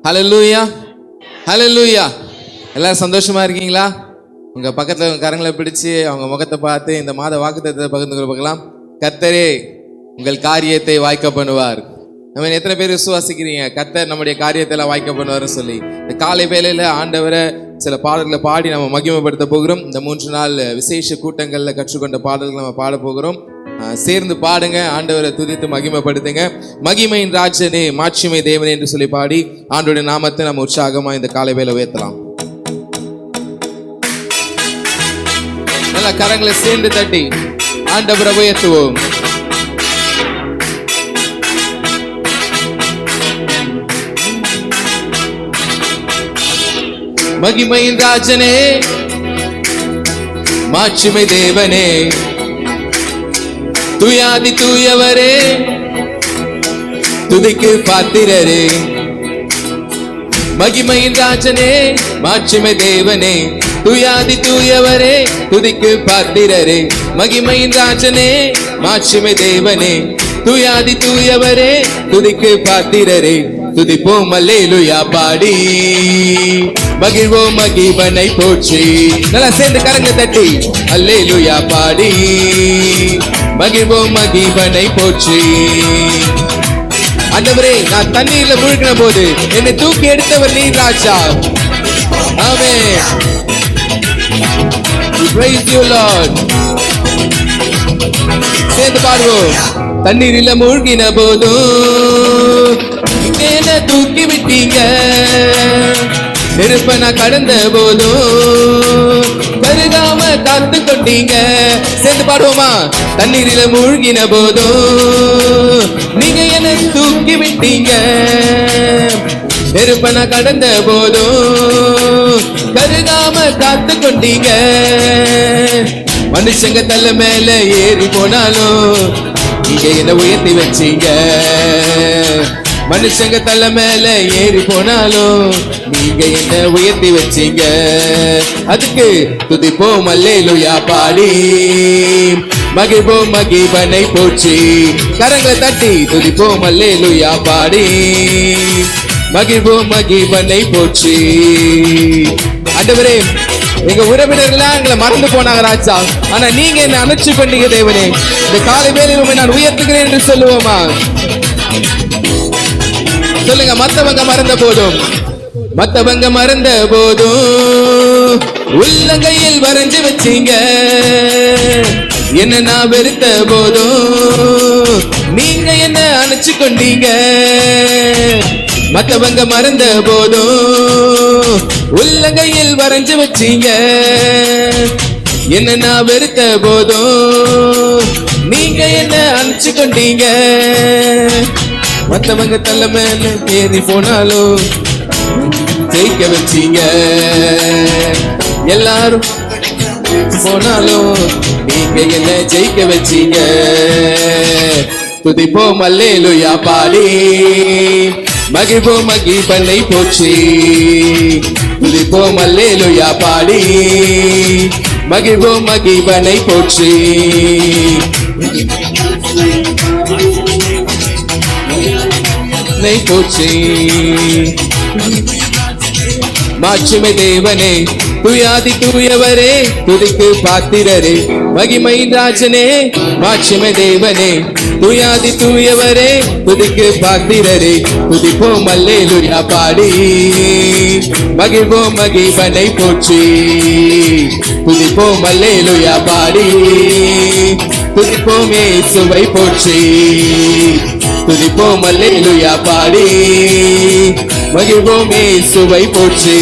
ஹல்லேலூயா, ஹல்லேலூயா. எல்லாரும் சந்தோஷமா இருக்கீங்களா? உங்க பக்கத்துல கரங்களை பிடிச்சு அவங்க முகத்தை பார்த்து இந்த மாத வாக்குத்தத்தத்தை பகிர்ந்து பார்க்கலாம். கர்த்தரே உங்கள் காரியத்தை வாய்க்க பண்ணுவார். நம்ம எத்தனை பேர் விசுவாசிக்கிறீங்க கர்த்தர் நம்முடைய காரியத்தை எல்லாம் வாய்க்க பண்ணுவார்னு சொல்லி? இந்த காலை வேளையில ஆண்டவரை சில பாடல்களை பாடி நம்ம மகிமைப்படுத்த போகிறோம். இந்த 3 நாள் விசேஷ கூட்டங்கள்ல கற்றுக்கொண்ட பாடல்கள் நம்ம பாட போகிறோம். சேர்ந்து பாடுங்க, ஆண்டவரை துதித்து மகிமைப்படுத்துங்க. மகிமையின் ராஜனே, மாட்சிமை தேவனே என்று சொல்லி பாடி ஆண்டவருடைய நாமத்தை நம்ம உற்சாகமா இந்த காலை வேளை உயர்த்தலாம். நல்ல கரங்களை சேர்ந்து தட்டி ஆண்டவரை உயர்த்துவோம். மகிமையின் ராஜனே, மாட்சிமை தேவனே, துயாதி தூயவரே, துதிக்கு பாத்திரரே. மகிமையின் ராஜனே, மாட்சிமை தேவனே, துயாதி தூயவரே, துதிக்கு பாத்திரரே. மகிமையின் ராஜனே, மாட்சிமை தேவனே, துயாதி தூயவரே, துதிக்கு பாத்திரரே. துதிப்போம் அல்லேலூயா பாடி மகிழ்வோம் மகிபனை போற்றி. நல்லா சேர்ந்து கரங்களை தட்டி அல்லேலூயா பாடி மகிழ்வோம் மகிபனை போற்றி. ஆண்டவரே, நான் தண்ணீர்ல முழுகின போது என்னை தூக்கி எடுத்தவர் நீ ராஜா. ஆமென். Praise you Lord. சேர்ந்து பாடுவோம். தண்ணீரில மூழ்கின போதும் என்ன தூக்கி விட்டீங்க, நெருப்ப நான் கடந்த போதும் கருகாம காத்து கொண்டீங்க. சேர்ந்து பாடுவோமா? தண்ணீரில மூழ்கின போதும் நீங்க என்ன தூக்கி விட்டீங்க, நெருப்ப நான் கடந்த போதும் கருகாம காத்து கொண்டீங்க. மனுஷங்க தலை மேல ஏறி போனாலும் நீங்க என்ன உயர்த்தி வச்சீங்க. மனுஷங்க தலை மேல ஏறி போனாலும் நீங்க என்ன உயர்த்தி வச்சீங்க. அதுக்கு துதிப்போம் அல்லேலூயா பாடி மகிழ்வோம் மகிபனை போற்றி. கரங்களை தட்டி துதிப்போம் அல்லேலூயா பாடி மகிழ்வோம் மகிபனை போற்றி. ஆண்டவரே, எங்க உறவினர்களா எங்களை மறந்து போனாங்க ராஜா, ஆனா நீங்க என்ன அணைச்சு பண்ணீங்க தேவனே. இந்த காலை வேளையில நான் உயர்த்துகிறேன் என்று சொல்லுவோமா? சொல்லுங்க. மத்தவங்க மறந்த போதும், மத்தவங்க மறந்த போதும் உள்ளங்கையில் வரைஞ்சு வச்சீங்க. என்ன நான் வெறுத்த போதும் நீங்க என்ன அணைச்சு கொண்டீங்க. மத்தவங்க மறந்த போதும் உள்ளங்கையில் வரைஞ்சு வச்சீங்க. என்ன நான் வெறுத்த போதும் நீங்க என்ன அணைச்சு கொண்டீங்க. மத்தவங்க தள்ள மேல ஏறி போனாலும் ஜெயிக்க வச்சீங்க. எல்லாரும் போனாலும் நீங்க என்ன ஜெயிக்க வச்சீங்க. துதிப்போம் அல்லேலூயா பாடி மகிழ்வோம் மகிபனை போற்றி. துதிப்போம் அல்லேலூயா பாடி மகிழ்வோம் மகிபனை போற்றி. போற்றி. மாட்சிமை தேவனே, துயாதி தூயவரே, துதிக்கு பாத்திரரே. மகிமையின் ராஜனே, மாட்சிமை தேவனே, துயாதி தூயவரே, துதிக்கு பாத்திரரே. துதிப்போம் அல்லேலூயா பாடி மகிழ்வோம் மகிபனை போற்றி. துதிப்போம் அல்லேலூயா பாடி துதிப்போம் இயேசுவை போற்றி. துதிப்போம் அல்லேலூயா பாடி மகிழ்வோம் இயேசுவை போற்றி.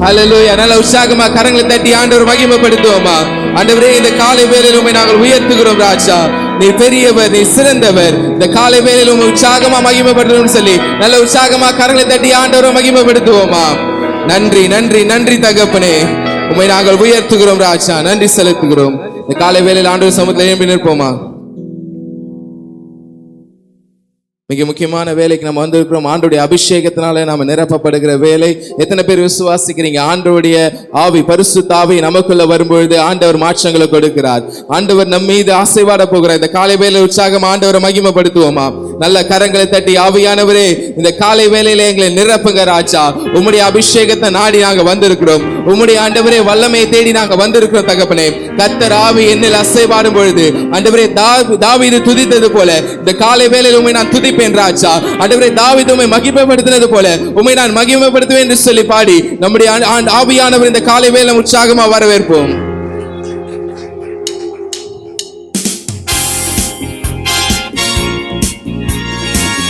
ஹல்லேலூயா. நல்ல உற்சாகமா கரங்களை தட்டி ஆண்டவர் மகிமைப்படுத்துவோமா? ஆண்டவரே, இந்த காலை வேளையில உம்மை நாங்கள் உயர்த்துகிறோம் ராஜா. நீ பெரியவர், நீ சிறந்தவர். இந்த காலை வேளையில உம்மை உற்சாகமா மகிமைப்படுத்தணும்னு சொல்லி நல்ல உற்சாகமா கரங்களை தட்டி ஆண்டவரை மகிமைப்படுத்துவோமா? நன்றி நன்றி நன்றி தகப்பனே, உம்மை நாங்கள் உயர்த்துகிறோம் ராஜா. நன்றி செலுத்துகிறோம். இந்த காலை வேளையில ஆண்டவர் சமூகத்தில் எழும்பி நிற்போமா? மிக முக்கியமான வேலைக்கு நம்ம வந்திருக்கிறோம். ஆண்டவருடைய அபிஷேகத்தினால நாம நிரப்பப்படுகிற வேலை. எத்தனை பேர் விசுவாசிக்கிறீங்க? ஆண்டவருடைய ஆவி, பரிசுத்த ஆவி நமக்குள்ள வரும்பொழுது ஆண்டவர் மாற்றங்களை கொடுக்கிறார். ஆண்டவர் நம்ம மீது ஆசைவாட போகிறார். இந்த காலை வேலை உற்சாகம் ஆண்டவரை மகிமைப்படுத்துவோமா? நல்ல கரங்களை தட்டி, ஆவியானவரே இந்த காலை வேலையில எங்களை நிரப்புங்க ராஜா. உம்முடைய அபிஷேகத்தை நாடி நாங்க வந்திருக்கிறோம். உம்முடைய ஆண்டவரே வல்லமையை தேடி நாங்க வந்திருக்கிறோம் தகப்பனே. கர்த்தர் ஆவி என்னில் அசைவாடும் பொழுது ஆண்டவரே தாவீது துதித்தது போல இந்த காலை வேளையில் உம்மை நான் துதிப்பேன் ராஜா. ஆண்டவரே தாவீது உம்மை மகிமைப்படுத்தினது போல உம்மை நான் மகிமைப்படுத்துவேன் என்று சொல்லி பாடி நம்முடைய ஆவியானவர் இந்த காலை வேளையில் உற்சாகமா வரவேற்போம்.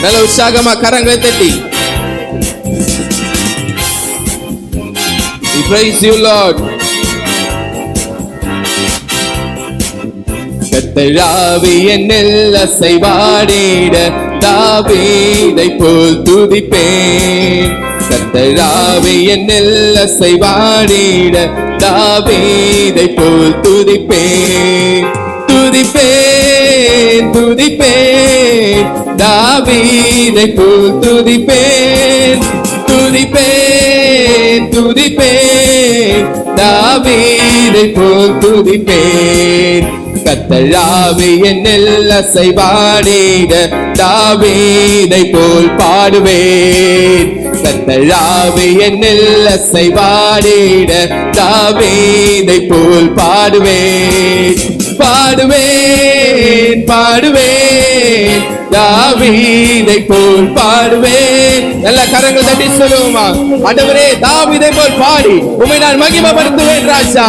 நல்ல உற்சாகமா கரங்களை தட்டி, we praise you Lord. கர்த்தர் ஆவி என்னில் அசைவாடிட தாவீதை போல் துதிப்பேன். கர்த்தர் ஆவி என்னில் அசைவாடிட தாவீதை போல் துதிப்பேன். துதிப்பேன் துதிப்பேன் தாவீதை போல் துதிப்பேன். துதிப்பேன் துதிப்பேன் தாவீதை போல் துதிப்பேன். கர்த்தர் ஆவி என்னில் அசைவாடிட தாவீதை போல் பாடுவேன். கர்த்தர் ஆவி என்னில் அசைவாடிட தாவீதை போல் பாடுவேன். பாடுவேன் பாடுவேன் தாவீதை போல் பாடுவேன். நல்ல கரங்கள் தட்டி சொல்லுவோமா? ஆண்டவரே தாவீதை போல் பாடி உம்மை நான் மகிமைப்படுத்துவேன் ராஜா.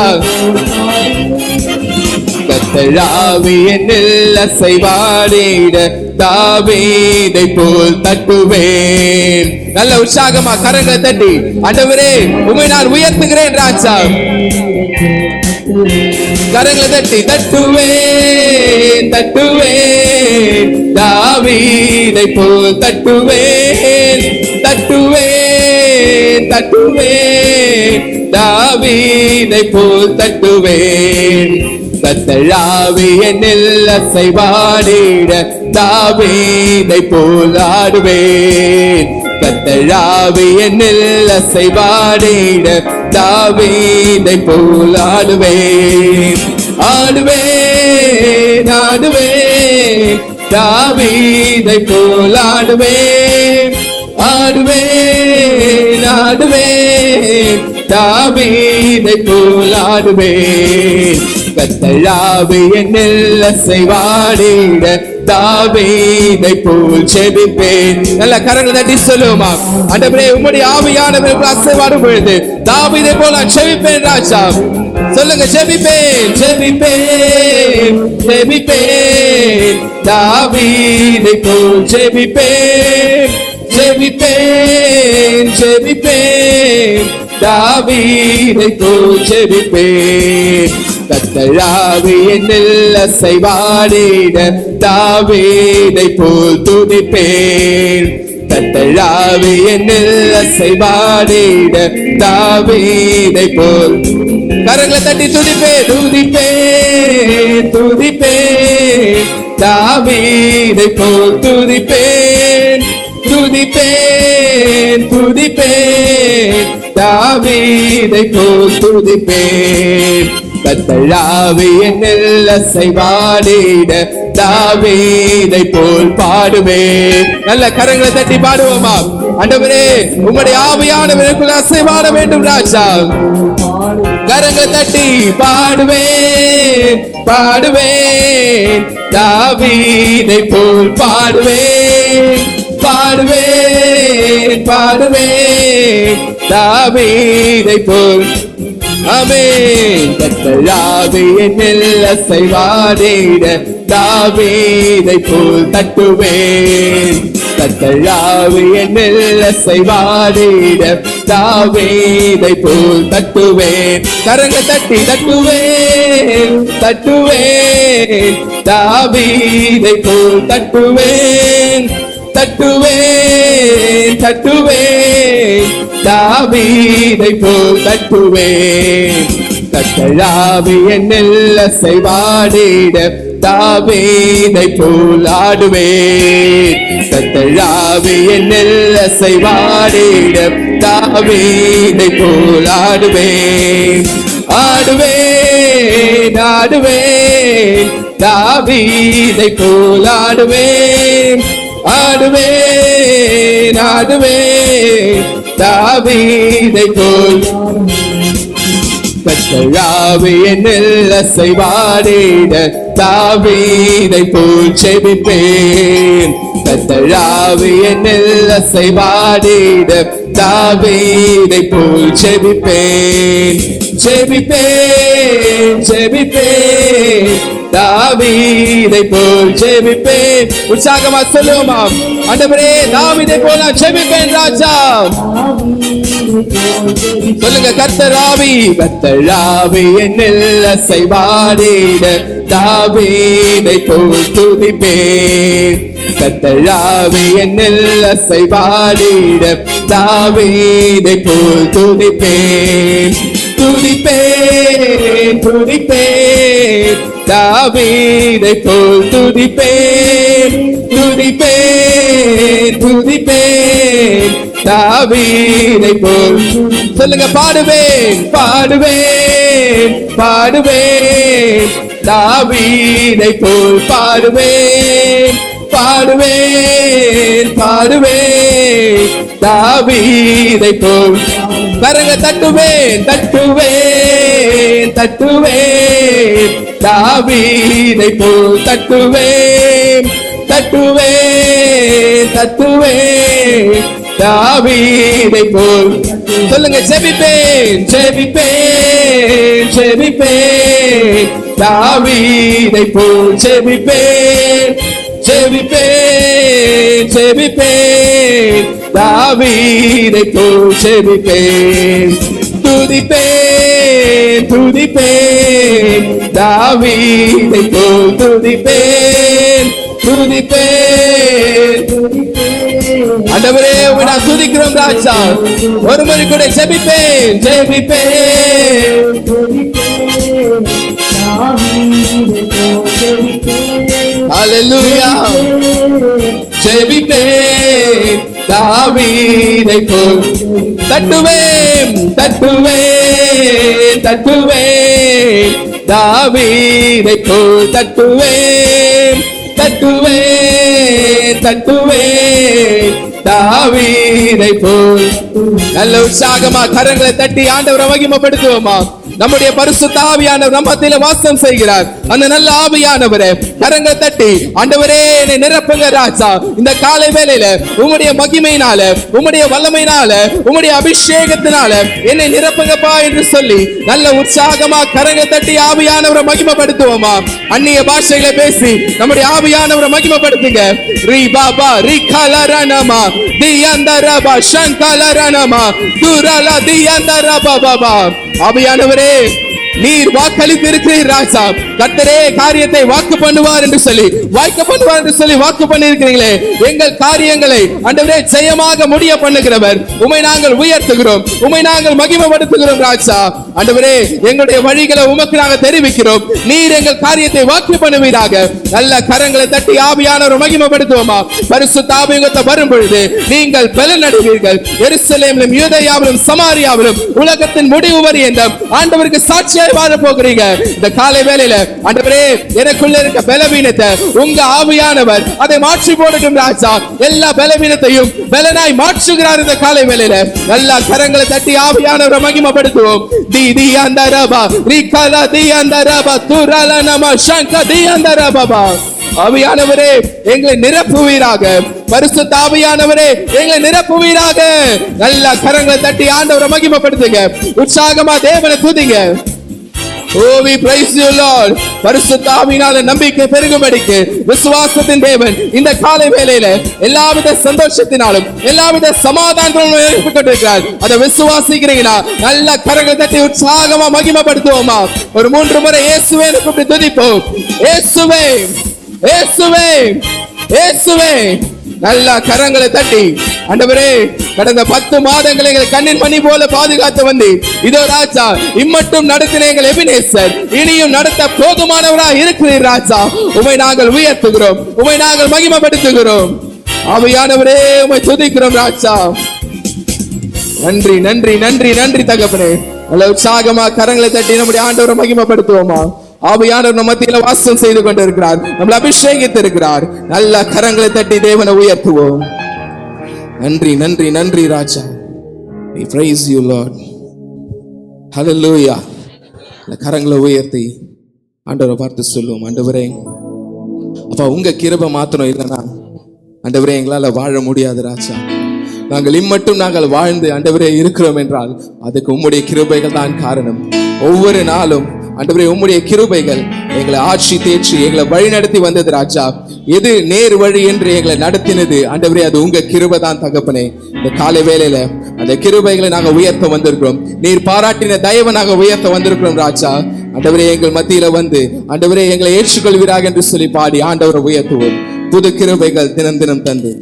கர்த்தர் ஆவி என்னில் அசைவாடிட தாவீதை போல் தட்டுவேன். நல்ல உற்சாகமா கரங்களை தட்டி, ஆண்டவரே உம்மை நான் உயர்த்துகிறேன் ராஜா. கரங்களை தட்டி தட்டுவேன் தட்டுவேன் தாவீதை போல் தட்டுவேன். தட்டுவேன் தட்டுவேன் தாவீதை போல் தட்டுவேன். கர்த்தர் ஆவி என்னில் அசைவாடிட தாவீதை போல் ஆடுவேன். கர்த்தர் ஆவி என்னில் அசைவாடிட தாவீதை போல் ஆடுவேன். ஆடுவேன் ஆடுவேன் தாவீதை போல் ஆடுவேன். ஆடுவேன் ஆடுவேன் தாவீதை போல் ஆடுவேன். கர்த்தர் ஆவி என்னில் அசைவாடிட தாவீதை போல் ஜெபிப்பேன். நல்ல கரங்களை தட்டி சொல்லுவோமா? ஆண்டவரே உம்முடைய ஆவியானவர் அசைவாடும் பொழுது தாவீதை போல ஜெபிப்பேன் ராஜா. சொல்லுங்க, ஜெபிப்பேன் ஜெபிப்பேன் ஜெபிப்பேன் தாவீதை போல் ஜெபிப்பேன். ஜெபிப்பேன் ஜெபிப்பேன் தாவீதை போல் ஜெபிப்பேன். கர்த்தர் ஆவி என்னில் அசைவாடிட தாவீதை போல் துதிப்பேன். கர்த்தர் ஆவி என்னில் அசைவாடிட தாவீதை போல் கரங்களை தட்டி துதிப்பேன் துதிப்பேன் துதிப்பேன் தாவீதை போல் துதிப்பேன். துதிப்பேன் துதிப்பேன் தாவீதை போல் துதிப்பேன். கர்த்தர் ஆவி என்னில் அசைவாடிட தாவீதை போல் பாடுவேன். நல்ல கரங்களை தட்டி பாடுவோமா? ஆண்டவரே உம்முடைய ஆவியானவருக்குள் அசைவாட வேண்டும் ராஜா. கரங்களை தட்டி பாடுவேன் பாடுவேன் தாவீதை போல் பாடுவேன். பாடுவேன் பாடுவேன் தாவீதை போல். ஆமென். கர்த்தர் ஆவி என்னில் அசைவாடிட தாவீதை போல் தட்டுவேன். கர்த்தர் ஆவி என்னில் அசைவாடிட தாவீதை போல் தட்டுவேன். கரங்களை தட்டி தட்டுவேன் தட்டுவேன் தாவீதை போல் தட்டுவேன். தட்டுவேன் தட்டுவேன் தாவீதை போல் தட்டுவேன். கர்த்தர் ஆவி என்னில் அசைவாடிட தாவீதை போல் ஆடுவேன். கர்த்தர் ஆவி என்னில் அசைவாடிட தாவீதை போல் ஆடுவேன். ஆடுவேன் ஆடுவேன் தாவீதை போல் ஆடுவேன். ஆடுவேன் ஆடுவேன் தாவீதை போல். கர்த்தர் ஆவி என்னில் அசைவாடிட தாவீதை போல் ஜெபிப்பேன். கர்த்தர் ஆவி என்னில் அசைவாடிட தாவீதை போல் ஜெபிப்பேன். ஜெபிப்பேன் ஜெபிப்பேன் தாவீதை போல் ஜெபிப்பேன். உற்சாகமா சொல்லுவோமா, ஆண்டவரே தாவீதை போல் நான் ஜெபிப்பேன் ராஜா. சொல்லுங்க, கர்த்தர் ஆவி என்னில் அசைவாடிட தாவீதை போல் துதிப்பேன். கர்த்தர் ஆவி என்னில் அசைவாடிட தாவீதை போல் துதிப்பேன். துதிப்பேன் துதிப்பேன் தாவீதை போல் துதிப்பேன். துதிப்பேன் துதிப்பேன் தாவீதை போல். சொல்லுங்க, பாடுவேன் பாடுவேன் பாடுவேன் தாவீதை போல் பாடுவேன். பாடுவேன் பாடுவேன் தாவீதை போல். கரங்க தட்டுவேன் தட்டுவேன் தட்டுவேன் தாவீதை போல் தட்டுவேன். தட்டுவேன் தட்டுவேன் தாவீதை போல். சொல்லுங்க, ஜெபிப்பேன் ஜெபிப்பேன் ஜெபிப்பேன் தாவீதை போல் ஜெபிப்பேன். ஜெபிப்பேன் ஜெபிப்பேன் தாவீதை போல் ஜெபிப்பேன். துதிப்பேன் துதிப்பேன் தாவீதை போல் துதிப்பேன். துதிப்பேன். ஆண்டவரே, உம்மை நான் துதிக்கிறோம் ராஜா. ஒரு முறை கூட ஜெபிப்பேன் ஜெபிப்பேன். ஹல்லேலூயா. ஜெபிப்பேன் தாவீதை போல். தட்டுவேன் தட்டுவேன் தட்டுவேன் தாவீதை போல் தட்டுவேன். தட்டுவேன் தட்டுவேன் தாவீதை போல். நல்ல உற்சாகமா கரங்களை தட்டி ஆண்டவரை மகிமைப்படுத்துவோமா. நம்முடைய பரிசுத்த ஆவியானவர் நம்ம மத்தியில வாசம் செய்கிறார். அந்த நல்ல ஆவியானவரே, கரங்களை தட்டி ஆண்டவரே என்னை நிரப்புங்க ராஜா. இந்த காலை வேளையில உம்முடைய மகிமையினால, உம்முடைய வல்லமையினால, உம்முடைய அபிஷேகத்தினால என்னை நிரப்புங்கப்பா என்று சொல்லி நல்ல உற்சாகமா கரங்களை தட்டி ஆவியானவரை மகிமைப்படுத்துவோமா. அந்நிய பாஷைகளை பேசி நம்முடைய ஆவியானவரை மகிமைப்படுத்துங்க. ரீ பாபா ரீ கலரணமா தியந்தரபா சங்கலரணமா துரலா தியந்தரபா பாபா. ஆவியானவரே, நீர் வாக்களித்திருக்கிறீர் ராஜா. கர்த்தரே காரியத்தை வாக்கு பண்ணுவார் என்று சொல்லி வாக்கு பண்ணியிருக்கிறீங்களே. எங்கள் காரியங்களை ஆண்டவரே ஜெயமாக முடிய பண்ணுகிறவர் உம்மை நாங்கள் உயர்த்துகிறோம், உம்மை நாங்கள் மகிமைப்படுத்துகிறோம் ராஜா. ஆண்டவரே, எங்களுடைய வழிகளை உமக்கு நாங்கள் தெரிவிக்கிறோம். நீர் எங்கள் காரியத்தை வாக்கு பண்ணுவீராக. நல்ல கரங்களை தட்டி ஆவியானவர் மகிமைப்படுத்துவோமா. பரிசுத்த ஆவியத்தை வரும் பொழுது நீங்கள் பலன் அடைவீர்கள். எருசலேமிலும் யூதேயாவிலும் சமாரியாவிலும் உலகத்தின் முடிவு வரையும் ஆண்டவருக்கு சாட்சியாய் வாழ போகிறீங்க. இந்த காலை வேளையில ஆண்டவரே, எனக்குள்ள இருக்க பலவீனத்தை உங்க ஆவியானவர் அதை மாற்றி போடட்டும் ராஜா. எல்லா பலவீனத்தையும் பலனாய் மாற்றுகிறார் இந்த காலை வேளையில. எல்லா கரங்களை தட்டி ஆவியானவரை மகிமைப்படுத்துவோம். தி தி அந்தரபா ரிகலா தி அந்தரபா துரல நம சங்க தி அந்தரபா. ஆவியானவரே, எங்களை நிரப்புவீராக. பரிசுத்த ஆவியானவரே, எங்களை நிரப்புவீராக. நல்ல கரங்களை தட்டி ஆண்டவரை மகிமைப்படுத்துங்க. உற்சாகமா தேவனை துதிங்க. Oh, we praise you, Lord. பரிசுத்த ஆவியினால நம்பிக்கை பெருகும்படிக்கு விசுவாசத்தின் தேவன் இந்த காலை வேளையில எல்லாவித சந்தோஷத்தினாலும் எல்லாவித சமாதானத்தினாலும் ஏற்பட்டிருக்கிறார். அதை விசுவாசிக்கிறீங்களா? நல்ல கரங்களை தட்டி உற்சாகமா மகிமைப்படுத்துவோமா. ஒரு 3 முறை இயேசுவே கூப்பிட்டு துதிப்போம். இயேசுவே இயேசுவே இயேசுவே நல்லா கரங்களை தட்டி ஆண்டவரே, கடந்த 10 மாதங்களை எங்களை கண்ணின் மணி போல பாதுகாத்து வந்து இதோ ராஜா இம்மட்டும் நடத்தின எங்கள் எபினேசர் இனியும் நடத்த போதுமானவராக இருக்கிறீர் ராஜா. உமை நாங்கள் உயர்த்துகிறோம், உமை நாங்கள் மகிமைப்படுத்துகிறோம். ஆவியானவரே உமை துதிக்கிறோம் ராஜா. நன்றி நன்றி நன்றி நன்றி தகப்பனே. நல்ல உற்சாகமா கரங்களை தட்டி நம்முடைய ஆண்டவரை மகிமைப்படுத்துவோமா? ஆவியானவர் நம்ம மத்தியில வாசம் செய்து கொண்டிருக்கிறார், நம்மளை அபிஷேகித்து இருக்கிறார். நல்ல கரங்களை தட்டி தேவனை உயர்த்துவோம். நன்றி நன்றி நன்றி ராஜா. We praise you Lord. Hallelujah. கரங்களை உயர்த்தி ஆண்டவரை பார்த்து சொல்லுவோம், ஆண்டவரே அப்ப உங்க கிருபை மாத்திரம் இல்லைன்னா ஆண்டவரே எங்களால வாழ முடியாது ராஜா. நாங்கள் இம்மட்டும் நாங்கள் வாழ்ந்து ஆண்டவரே இருக்கிறோம் என்றால் அதுக்கு உம்முடைய கிருபைகள் தான் காரணம். ஒவ்வொரு நாளும் ஆண்டவரே உம்முடைய கிருபைகள் எங்களை ஆட்சி தேற்றி எங்களை வழி நடத்தி வந்தது ராஜா. எது நேர் வழி என்று எங்களை நடத்தினது ஆண்டவரே அது உங்க கிருபை தான் தகப்பனே. இந்த காலை வேளையில அந்த கிருபைகளை நாங்கள் உயர்த்த வந்திருக்கிறோம். நீர் பாராட்டின தயவை நாங்கள் உயர்த்த வந்திருக்கிறோம் ராஜா. ஆண்டவரே எங்கள் மத்தியில வந்து ஆண்டவரே எங்களை ஏற்றுக்கொள்வீராக என்று சொல்லி பாடி ஆண்டவரை உயர்த்துவோம். புது கிருபைகள் தினம் தினம் தந்து.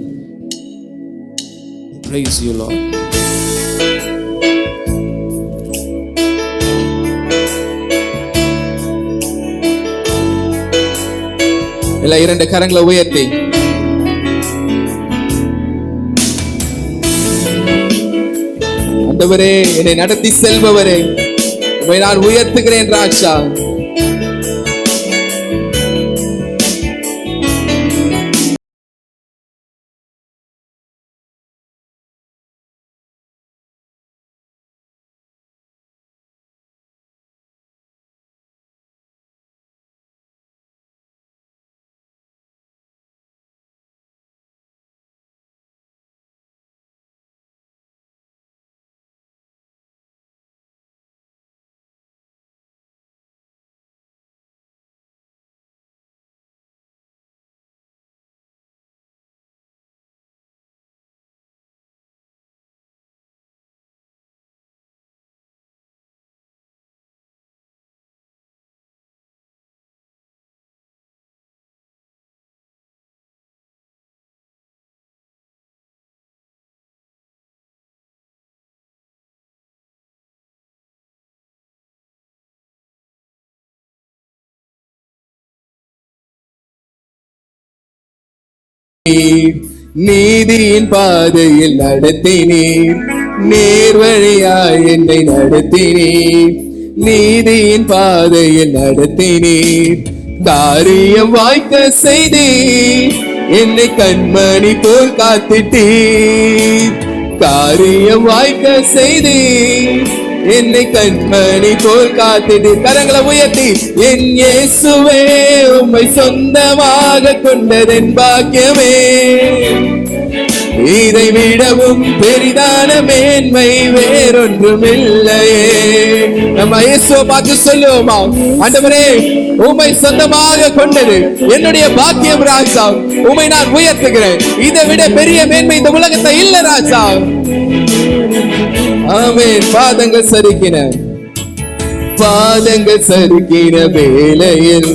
Praise you Lord. எல்லா 2 கரங்களை உயர்த்தி ஆண்டவரே என்னை நடத்தி செல்பவரே உம்மை நான் உயர்த்துகிறேன் ராஜா. நீதியின் பாதையில் நடத்தினீர், நேர் வழியாய் என்னை நடத்தினீர். நீதியின் பாதையில் நடத்தினீர், காரியம் வாய்க்க செய்தீர். என்னை கண்மணி போல் காத்திட்டீர், காரியம் வாய்க்க செய்தீர். என்னை கண்மணி போல் காத்திட்டு கரங்களை உயர்த்தி என் இயேசுவே உம்மை சொந்தமாக கொண்டதென் பாக்கியமே. இதை விடவும் பெரிதான மேன்மை வேறொன்றும் இல்லையே. நம்ம இயேசுவை பார்த்து சொல்லுவோமா, ஆண்டவரே உம்மை சொந்தமாக கொண்டது என்னுடைய பாக்கியம் ராஜா. உம்மை நான் உயர்த்துகிறேன். இதை விட பெரிய மேன்மை இந்த உலகத்தை இல்ல ராஜா. ஆமென். பாதங்கள் சறுக்கின, பாதங்கள் சறுக்கின வேளையில்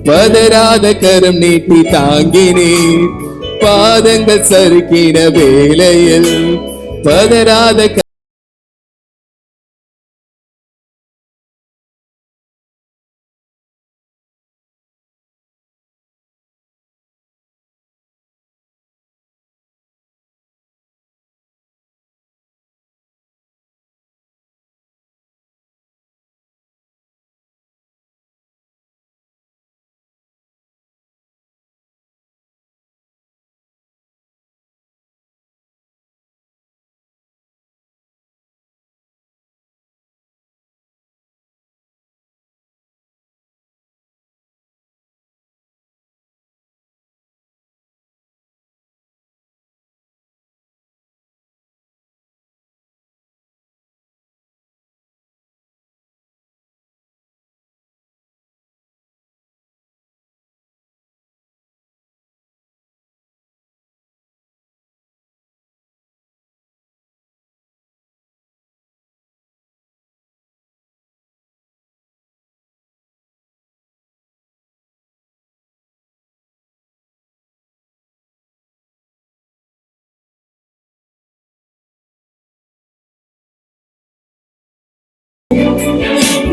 பதறாத கரம் நீட்டி தாங்கினீர். பாதங்கள் சறுக்கின வேளையில் பதறாத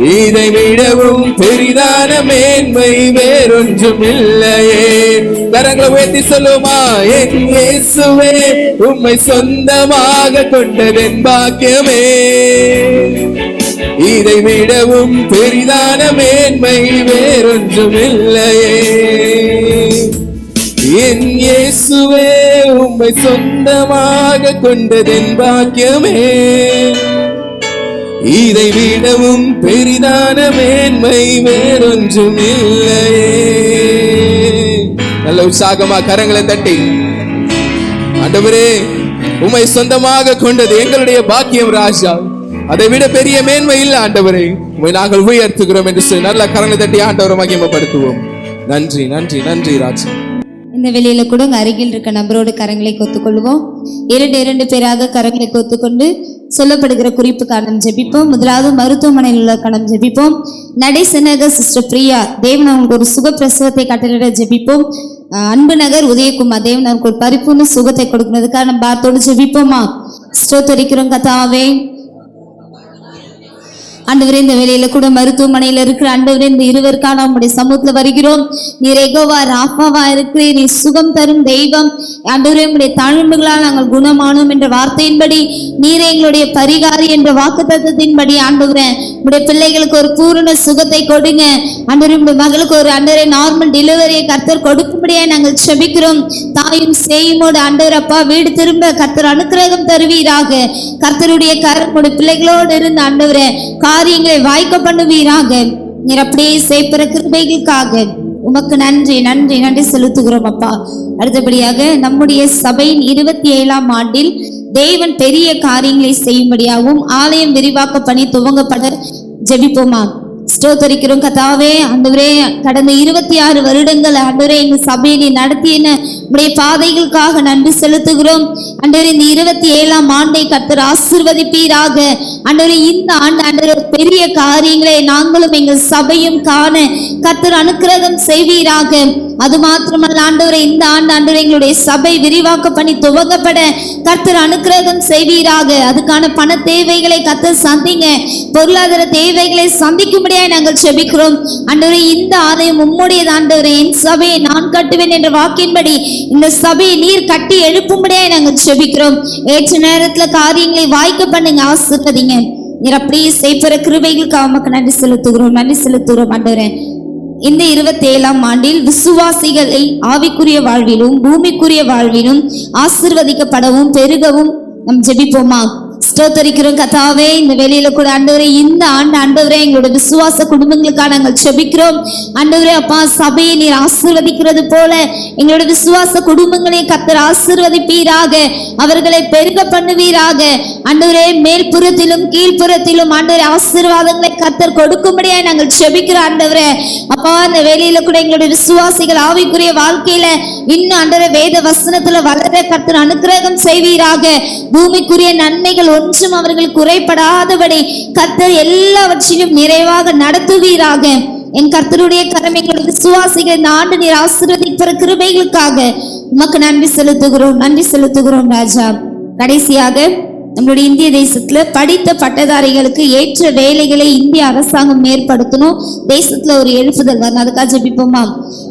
இதை விடவும் பெரிதான மேன்மை வேறொன்றும் இல்லையே. கரங்களை உயர்த்தி சொல்லுமா, என் இயேசுவே உம்மை சொந்தமாக கொண்டதென் பாக்கியமே. இதை விடவும் பெரிதான மேன்மை வேறொன்றும் இல்லையே. என் இயேசுவே உம்மை சொந்தமாக கொண்டதென் பாக்கியமே. இதை விடவும் பெரிதான மேன்மை வேறொன்றும் இல்லையே. நல்ல உற்சாகமா கரங்களை தட்டி, ஆண்டவரே உம்மை சொந்தமாக கொண்டது எங்களுடைய பாக்கியம் ராஜா, அதை விட பெரிய மேன்மை இல்லை ஆண்டவரே, உம்மை நாங்கள் உயர்த்துகிறோம் என்று சொல்லி நல்ல கரங்களை தட்டி ஆண்டவரை மகிமைப்படுத்துவோம். நன்றி நன்றி நன்றி ராஜா. இந்த வெளியில கூட அருகில் இருக்க நபரோடு கரங்களை கொத்துக்கொள்வோம். இரண்டு பேராக கரங்களை கொத்துக்கொண்டு சொல்லப்படுகிற குறிப்புக்காக நாம் ஜெபிப்போம். முதலாவது மருத்துவமனையில் உள்ள கணம் ஜெபிப்போம். நடைசனக சிஸ்டர் பிரியா, தேவன் அவங்களுக்கு ஒரு சுகப்பிரசவத்தை கட்டளையிட ஜெபிப்போம். அன்பு நகர் உதயகுமார், தேவன் அவங்களுக்கு ஒரு பரிபூர்ண சுகத்தை கொடுக்கிறதுக்காக நம்ம பார்த்தோடு ஜெபிப்போமா. ஸ்தோத்திரிக்கிறோம் கர்த்தாவே. ஆண்டவரே, இந்த வேலையில கூட மருத்துவமனையில இருக்கிற ஆண்டவரே, இந்த இருவருக்கான நம்முடைய சமூகத்துல வருகிறோம். நீர் எகோவா ராஃபாவா இருக்கிறீர், நீ சுகம் தரும் தெய்வம். ஆண்டவரே, உங்களுடைய தாழ்வுகளால் நாங்கள் குணமானோம் என்ற வார்த்தையின்படி, நீர் எங்களுடைய பரிகாரி என்ற வாக்குத்தத்தத்தின்படி ஆண்டவரே உங்களுடைய பிள்ளைகளுக்கு ஒரு பூரண சுகத்தை கொடுங்க. ஆண்டவரே, உங்களுடைய மகளுக்கு ஒரு ஆண்டவரே நார்மல் டெலிவரியை கர்த்தர் கொடுக்கும்படியா நாங்கள் செபிக்கிறோம். தாயும் சேயுமோடு ஆண்டவர் அப்பா வீடு திரும்ப கர்த்தர் அனுக்கிரகம் தருவீராக. கர்த்தருடைய கருடைய பிள்ளைகளோடு இருந்த ஆண்டவரே காரியங்களை வாய்க்க பண்ணுவீராக. நீர் அப்படியே செய்கிற கிருபைகளுக்காக உமக்கு நன்றி நன்றி நன்றி செலுத்துகிறோம் அப்பா. அடுத்தபடியாக நம்முடைய சபையின் 27ஆம் ஆண்டில் தேவன் பெரிய காரியங்களை செய்யும்படியாகவும் ஆலயம் விரிவாக்க பணி துவங்கப்பட ஜெபிப்போமா. ஸ்தோத்திரிக்கிறோம் கர்த்தாவே. ஆண்டவரே, கடந்த 26 வருடங்கள் ஆண்டவரே எங்க சபையை நடத்தின உடைய பாதைகளுக்காக நன்றி செலுத்துகிறோம். ஆண்டவரே, இந்த 27ஆம் ஆண்டை கர்த்தர் ஆசீர்வதிப்பீராக. ஆண்டவரே, இந்த ஆண்டு ஆண்டவரே பெரிய காரியங்களை நாங்களும் எங்கள் சபையும் காண கர்த்தர் அனுக்கிரகம் செய்வீராக. அது மாத்திரமல்ல ஆண்டவரே, இந்த ஆண்டு ஆண்டவரே எங்களுடைய சபை விரிவாக்க பண்ணி துவங்கப்பட கர்த்தர் அனுக்கிரகம் செய்வீராக. அதுக்கான பண தேவைகளை கர்த்தர் சந்திங்க, பொருளாதார தேவைகளை சந்திக்கும்படியாக நாங்கள் செபிக்கிறோம். ஆண்டவரே, இந்த ஆலயம் உம்முடையது ஆண்டவரே, என் சபையை நான் கட்டுவேன் என்ற வாக்கின்படி இந்த சபையை நீர் கட்டி எழுப்பும்படியாக நாங்கள் செபிக்கிறோம். ஏற்ற நேரத்துல காரியங்களை வாய்க்க பண்ணுங்க, ஆசீர்வதிங்க. நீர் அப்படியே செய்கிற கிருபைகளுக்கு உமக்கு நன்றி செலுத்துகிறோம் நன்றி செலுத்துகிறோம் ஆண்டவரே. இந்த 27ஆம் ஆண்டில் விசுவாசிகளை ஆவிக்குரிய வாழ்விலும் பூமிக்குரிய வாழ்விலும் ஆசீர்வதிக்கப்படவும் பெருகவும் நம் ஜெபிப்போமா. ஸ்தோத்திரிக்கிறோம் கர்த்தாவே. இந்த வேலையில கூட ஆண்டவரே, இந்த ஆண்டு ஆண்டவரே எங்களோட விசுவாச குடும்பங்களுக்காக நாங்கள் ஜெபிக்கிறோம். ஆண்டவரே அப்பா, சபையை நீர் ஆசீர்வதிக்கிறது போல எங்களோட விசுவாச குடும்பங்களை கர்த்தர் ஆசீர்வதிப்பீராக, அவர்களை பெருக பண்ணுவீராக. ஆண்டவரே, மேல்புறத்திலும் கீழ்ப்புறத்திலும் ஆண்டவரே ஆசீர்வாதங்களை கர்த்தர் கொடுக்கும்படியாக நாங்கள் ஜெபிக்கிறோம். ஆண்டவரே அப்பா, இந்த வேலையில கூட எங்களுடைய விசுவாசிகள் ஆவிக்குரிய வாழ்க்கையில இன்னும் ஆண்டவரே வேத வசனத்துல வளர கர்த்தர் அனுக்கிரகம் செய்வீராக. பூமிக்குரிய நன்மைகள் ஒன்றும் அவர்கள் குறைபடாதபடி கர்த்தர் எல்லாவற்றையும் நிறைவாக நடத்துவீராக. என் கர்த்தருடைய கடமைகள் விசுவாசிகள் இந்த ஆண்டு நீர் ஆசீர்வதிக்கிற கிருபைகளுக்காக உமக்கு நன்றி செலுத்துகிறோம் ராஜா. கடைசியாக நம்மளுடைய இந்திய தேசத்துல படித்த பட்டதாரிகளுக்கு ஏற்ற வேலைகளை இந்திய அரசாங்கம் ஏற்படுத்தணும். தேசத்துல ஒரு எழுப்புதல் வரணும், அதுக்காக ஜெபிப்போமா.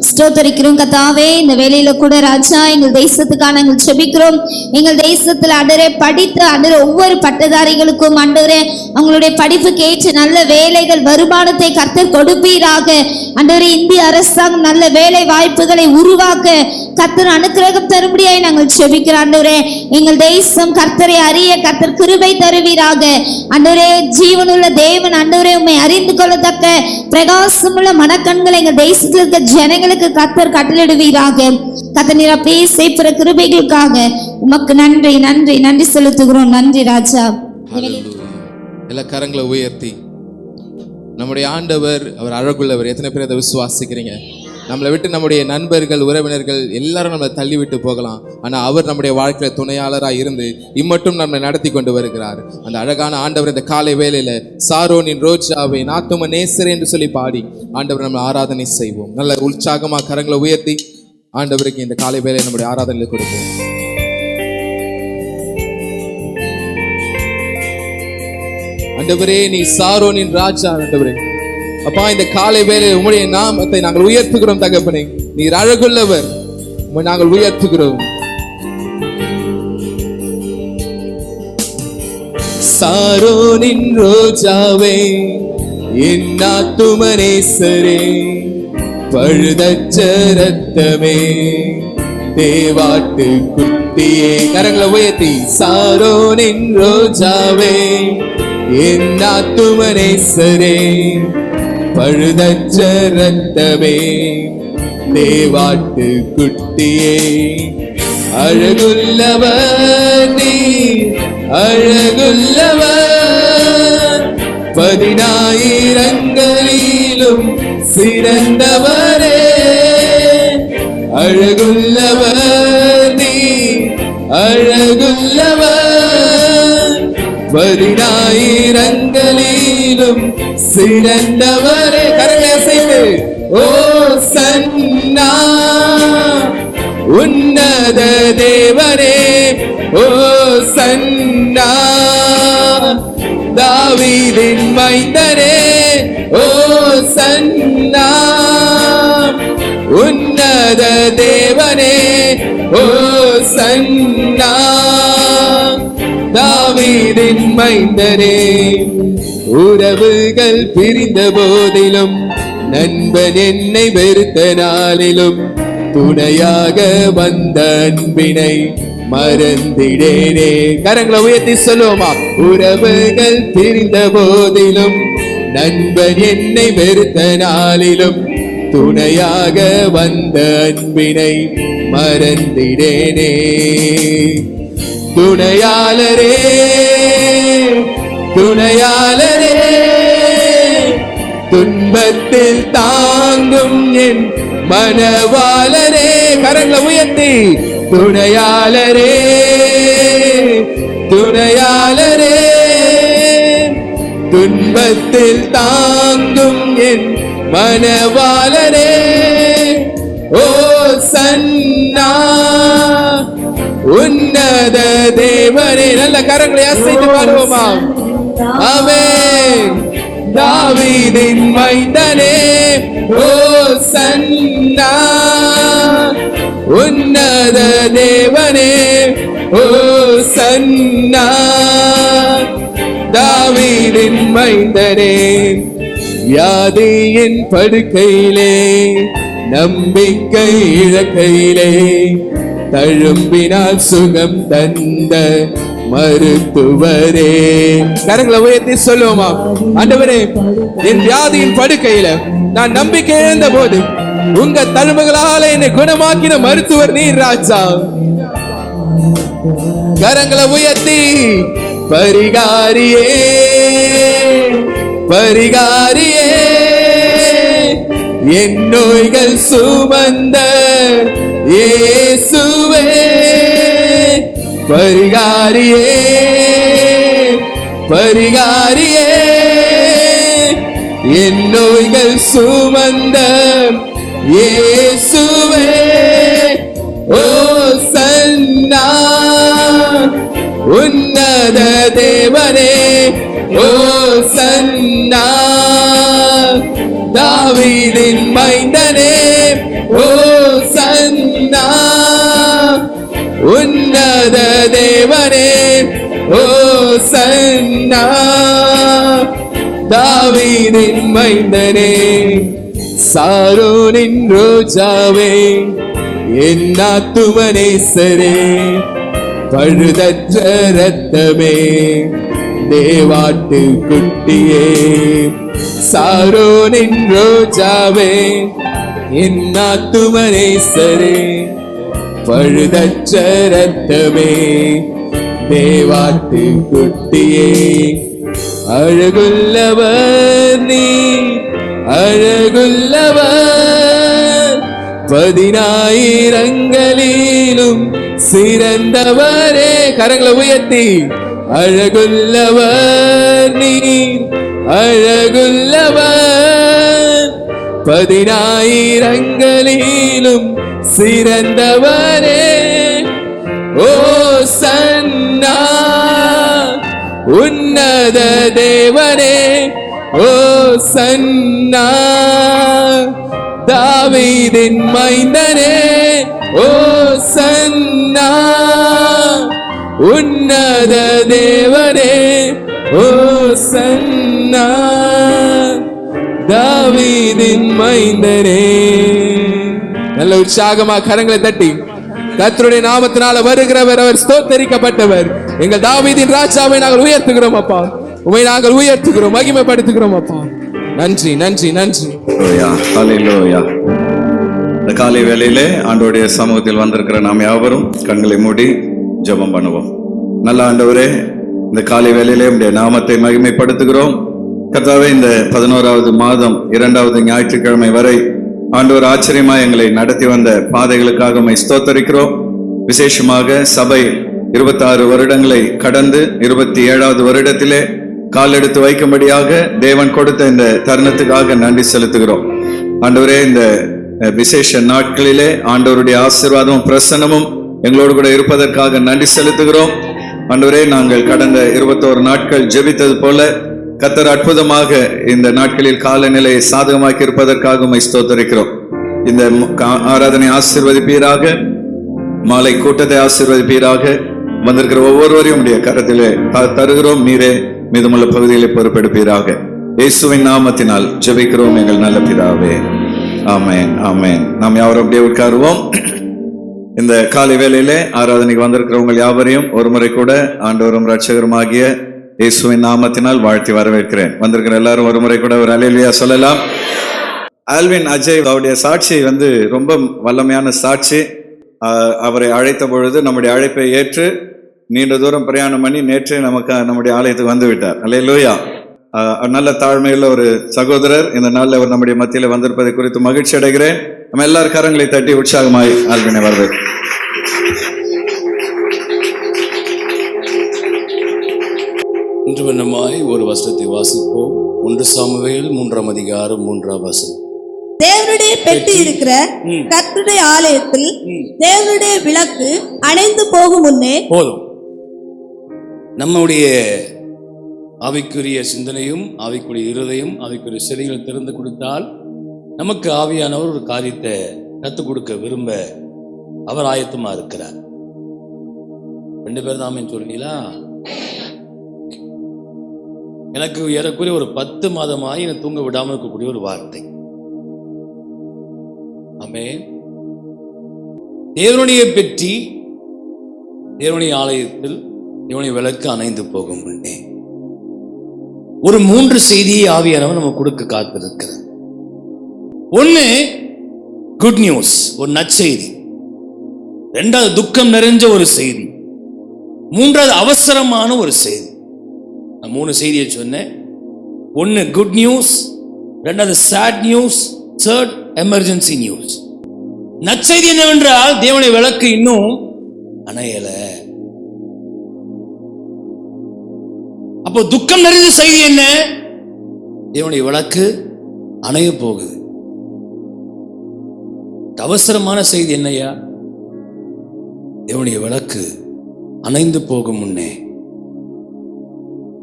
ஸ்தோத்திரிக்கிறோம் கர்த்தாவே. இந்த வேலையில கூட ராஜா எங்கள் தேசத்துக்காக நாங்கள் ஜெபிக்கிறோம். எங்கள் தேசத்துல ஆண்டவரே படித்த ஆண்டவரே ஒவ்வொரு பட்டதாரிகளுக்கும் ஆண்டவரே அவங்களுடைய படிப்புக்கு ஏற்ற நல்ல வேலைகள் வருமானத்தை கர்த்தர் கொடுப்பீராக. ஆண்டவரே, இந்திய அரசாங்கம் நல்ல வேலை வாய்ப்புகளை உருவாக்க கர்த்தர் அனுக்கிரகம் தரும்படியாய் நாங்கள் ஜெபிக்கிறோம். ஆண்டவரே, எங்கள் தேசம் கர்த்தரை அறிய கர்த்தர் கிருபை தருவீராக. ஆண்டவரே, ஜீவனுள்ள தேவன் ஆண்டவரே உம்மை அறிந்து கொள்ளத்தக்க பிரகாசமுள்ள மனக்கண்களை எங்கள் தேசத்தில் இருக்க ஜனங்களுக்கு கர்த்தர் கட்டளிடுவீராக. கர்த்தர் நீர் அப்படியே செய்கிற கிருபைகளுக்காக உமக்கு நன்றி நன்றி நன்றி செலுத்துகிறோம். நன்றி ராஜா. எல்லா கரங்களை உயர்த்தி நம்முடைய ஆண்டவர் அவர் அழகுள்ளவர். எத்தனை பேர் அதை விசுவாசிக்கிறீங்க? நம்மளை விட்டு நம்முடைய நண்பர்கள் உறவினர்கள் எல்லாரும் நம்மளை தள்ளிவிட்டு போகலாம், ஆனால் அவர் நம்முடைய வாழ்க்கையில துணையாளராக இருந்து இம்மட்டும் நம்மளை நடத்தி கொண்டு வருகிறார். அந்த அழகான ஆண்டவர் இந்த காலை வேளையில சாரோனின் ரோஜாவை நாத்தும நேசரே என்று சொல்லி பாடி ஆண்டவர் நம்ம ஆராதனை செய்வோம். நல்ல உற்சாகமாக கரங்களை உயர்த்தி ஆண்டவருக்கு இந்த காலை வேளையை நம்முடைய ஆராதனையில் கொடுப்போம். ஆண்டவரே நீ சாரோனின் ராஜா ஆண்டவரே. அப்பா இந்த காலை வேளை உம்முடைய நாமத்தை நாங்கள் உயர்த்துகிறோம் தகப்பனே. நீர் அழகுள்ளவர், உம்மை நாங்கள் உயர்த்துகிறோம். சாரோனின் ரோஜாவே, என் ஆத்துமனேசரே, பழுதற்ற ரத்தமே, தேவாட்டு குட்டியே. கரங்களை உயர்த்தி, சாரோனின் ரோஜாவே, என் ஆத்துமனேசரே, பழுதற்ற ரத்தமே, தேவாட்டு குட்டியே. அழகுள்ளவர் நீ, அழகுள்ளவர், 10,000ங்களிலும் சிறந்தவரே. அழகுள்ளவர் நீ, அழகுள்ளவர், 10,000ங்களிலும் சிறந்தவரே. கரங்களை அசைத்து, ஓ சன்னா உன்னத தேவனே, ஓ சன்னா தாவீதின் மைந்தனே, ஓ சன்னா உன்னத தேவனே, ஓ சன்னா தாவீதின் மைந்தனே. உறவுகள் பிரிந்த போதிலும், நண்பன் என்னை வெறுத்த நாளிலும், துணையாக வந்த அன்பினை மறந்திடேனே. கரங்களை உயர்த்தி சொல்லுவோமா? உறவுகள் பிரிந்த போதிலும், நண்பன் என்னை வெறுத்த நாளிலும், துணையாக வந்த அன்பினை மறந்திடேனே. துணையாளரே, துணையாளரே, துன்பத்தில் தாங்கும் என் மனவாளரே. கரங்களை உயர்த்தி, துணையாளரே, துணையாளரே, துன்பத்தில் தாங்கும் என் மனவாளரே. ஓ சன்னா உன்னத தேவனே. நல்ல கரங்களை அசைத்து பாடுவோமா? ஆமென். தாவீதின் மைந்தனே, ஓ சன்னா உன்னத தேவனே, ஓ சன்னா தாவீதின் மைந்தனே. வியாதியின் படுக்கையிலே, நம்பிக்கை இழக்கையிலே, தழும்பினால் சுகம் தந்த மருத்துவரே. கரங்களை உயர்த்தி சொல்லுவோமா? ஆண்டவரே, என் வியாதியின் படுக்கையில நான் நம்பிக்கை இழந்த போது, உங்க தழும்புகளால என்னை குணமாக்கின மருத்துவர் நீர் ராஜா. கரங்களை உயர்த்தி, பரிகாரியே, பரிகாரியே, என் நோய்கள் சுமந்த இயேசுவே. பரிகாரியே, பரிகாரியே, என் நோய்கள் சுமந்த இயேசுவே. ஓ சன்னா உன்னத தேவனே, ஓ சன்னா தாவீதின் மைந்தனே, ஓ சன்னா உன்னத தேவனே, ஓ சன்னா தாவீதின் மைந்தனே. சாரோனின் ரோஜாவே, என் ஆத்துமனேசரே, பழுதற்ற ரத்தமே, தேவாட்டு குட்டியே. சாரோனின் ரோஜாவே, என் ஆத்துமனேசரே, பழுதற்ற ரத்தமே, தேவாட்டு குட்டியே. அழகுள்ளவர் நீ, அழகுள்ளவர், 10,000ங்களிலும் சிறந்தவரே. கரங்களை உயர்த்தி, அழகுள்ளவர் நீ, அழகுள்ளவர், 10,000ங்களிலும் சிறந்தவரே. ஓ சன்னா உன்ன உன்னத தேவனே ஓசன்னா, தாவீதின் மைந்தனே ஓசன்னா, உன்னத தேவனே ஓசன்னா, தாவீதின் மைந்தனே. நல்ல உற்சாகமா கரங்களை தட்டி கர்த்தருடைய நாமத்தினால வருகிறவர் அவர் ஸ்தோத்தரிக்கப்பட்டவர். எங்கள் தாவீதின் ராஜாவை நாங்கள் உயர்த்துகிறோம் அப்பா, உம்மை நாங்கள் உயர்த்துகிறோம், மகிமைப்படுத்துகிறோம் அப்பா. நன்றி நன்றி நன்றி. ஹல்லேலூயா. இந்த காலை வேளையிலே ஆண்டவருடைய சமூகத்தில் வந்திருக்கிற நாம் யாவரும் கண்களை மூடி ஜெபம் பண்ணுவோம். நல்ல ஆண்டவரே, இந்த காலை வேளையிலே உம்முடைய நாமத்தை மகிமைப்படுத்துகிறோம். கர்த்தாவே, இந்த 11வது மாதம் 2வது ஞாயிற்றுக்கிழமை வரை ஆண்டவர் ஆச்சரியமா எங்களை நடத்தி வந்த பாதைகளுக்காக உம்மை ஸ்தோத்தரிக்கிறோம். விசேஷமாக சபை 26 வருடங்களை கடந்து 27வது வருடத்திலே காலெடுத்து வைக்கும்படியாக தேவன் கொடுத்த இந்த தருணத்துக்காக நன்றி செலுத்துகிறோம். ஆண்டவரே, இந்த விசேஷ நாட்களிலே ஆண்டவருடைய ஆசீர்வாதமும் பிரசன்னமும் எங்களோடு கூட இருப்பதற்காக நன்றி செலுத்துகிறோம். ஆண்டவரே, நாங்கள் கடந்த 21 நாட்கள் ஜெபித்தது போல கர்த்தர் அற்புதமாக இந்த நாட்களில் காலநிலையை சாதகமாக்கி இருப்பதற்காக உம்மை ஸ்தோத்தரிக்கிறோம். இந்த ஆராதனை ஆசீர்வதிப்பீராக, மாலை கூட்டத்தை ஆசீர்வதிப்பீராக. வந்திருக்கிற ஒவ்வொருவரையும் உடைய கரத்திலே தருகிறோம். நீரே மீதமுள்ள பகுதிகளை பொறுப்பெடுப்பீராக. இயேசுவின் நாமத்தினால் ஜெபிக்கிறோம் எங்கள் நல்ல பிதாவே, ஆமென் ஆமென். நாம் யாவரும் அப்படியே உட்காருவோம். இந்த காலை வேளையிலே ஆராதனைக்கு வந்திருக்கிறவங்க யாவரையும் ஒரு முறை கூட ஆண்டவரும் ரட்சகருமாகிய இயேசுவின் நாமத்தினால் வாழ்த்தி வரவேற்கிறேன். வந்திருக்கிற எல்லாரும் ஒரு முறை கூட ஒரு அல்லேலூயா சொல்லலாம். ஆல்வின் அஜய் அவருடைய சாட்சி ரொம்ப வல்லமையான சாட்சி. அவரை அழைத்த பொழுது நம்முடைய அழைப்பை ஏற்று நீண்ட தூரம் பிரயாணம் பண்ணி நேற்று நம்முடைய ஆலயத்துக்கு வந்து விட்டார். அல்லேலூயா. நல்ல தாழ்மையுள்ள ஒரு சகோதரர். இந்த நாளில் அவர் நம்முடைய மத்தியில் வந்திருப்பதை குறித்து மகிழ்ச்சி அடைகிறேன். நம்ம எல்லாரும் கரங்களை தட்டி உற்சாகமாய் ஆல்வினை வருது. இன்று வண்ணமாய் ஒரு வசனத்தை வாசிப்போம். 1 சாமுவேல் 3ஆம் அதிகாரம் 3ஆம் வசனம். தேவனுடைய பெட்டி இருக்கிற கர்த்தருடைய ஆலயத்தில் தேவனுடைய விளக்கு அணைந்து போகும் முன்னே. போதும். நம்முடைய ஆவிக்குரிய சிந்தனையும் ஆவிக்குரிய இருதயம் ஆவிக்குரிய செடிகளை திறந்து கொடுத்தால் நமக்கு ஆவியானவர் ஒரு காரியத்தை கற்றுக் கொடுக்க விரும்ப அவர் ஆயத்தமா இருக்கிறார். 2 பேர் தாமேன்னு சொல்றீங்களா? எனக்கு ஏறக்குறைய ஒரு 10 மாதமாய் என்னை தூங்க விடாமல் இருக்கக்கூடிய ஒரு வார்த்தை. ஆமென். தேவனுடைய பெட்டி தேவனுடைய ஆலயத்தில் தேவனுடைய விளக்கு அணைந்து போகும் முன்னே ஒரு 3 செய்தியை ஆவியானவர் நம்ம கொடுக்க காத்திருக்கிறார். 1 குட் நியூஸ், ஒரு நற்செய்தி. 2வது துக்கம் நிறைஞ்ச ஒரு செய்தி. 3வது அவசரமான ஒரு செய்தி. நான் 3 செய்தியை சொன்னேன். 1 குட் நியூஸ், 2வது sad news, 3rd emergency news. நற்செய்தி என்னவென்றால் தேவனுடைய விளக்கு இன்னும் அணையல. அப்போ துக்கம் நிறைந்த செய்தி என்ன? தேவனுடைய விளக்கு அணைய போகுது. அவசரமான செய்தி என்னையா? தேவனுடைய விளக்கு அணைந்து போகும் முன்னே.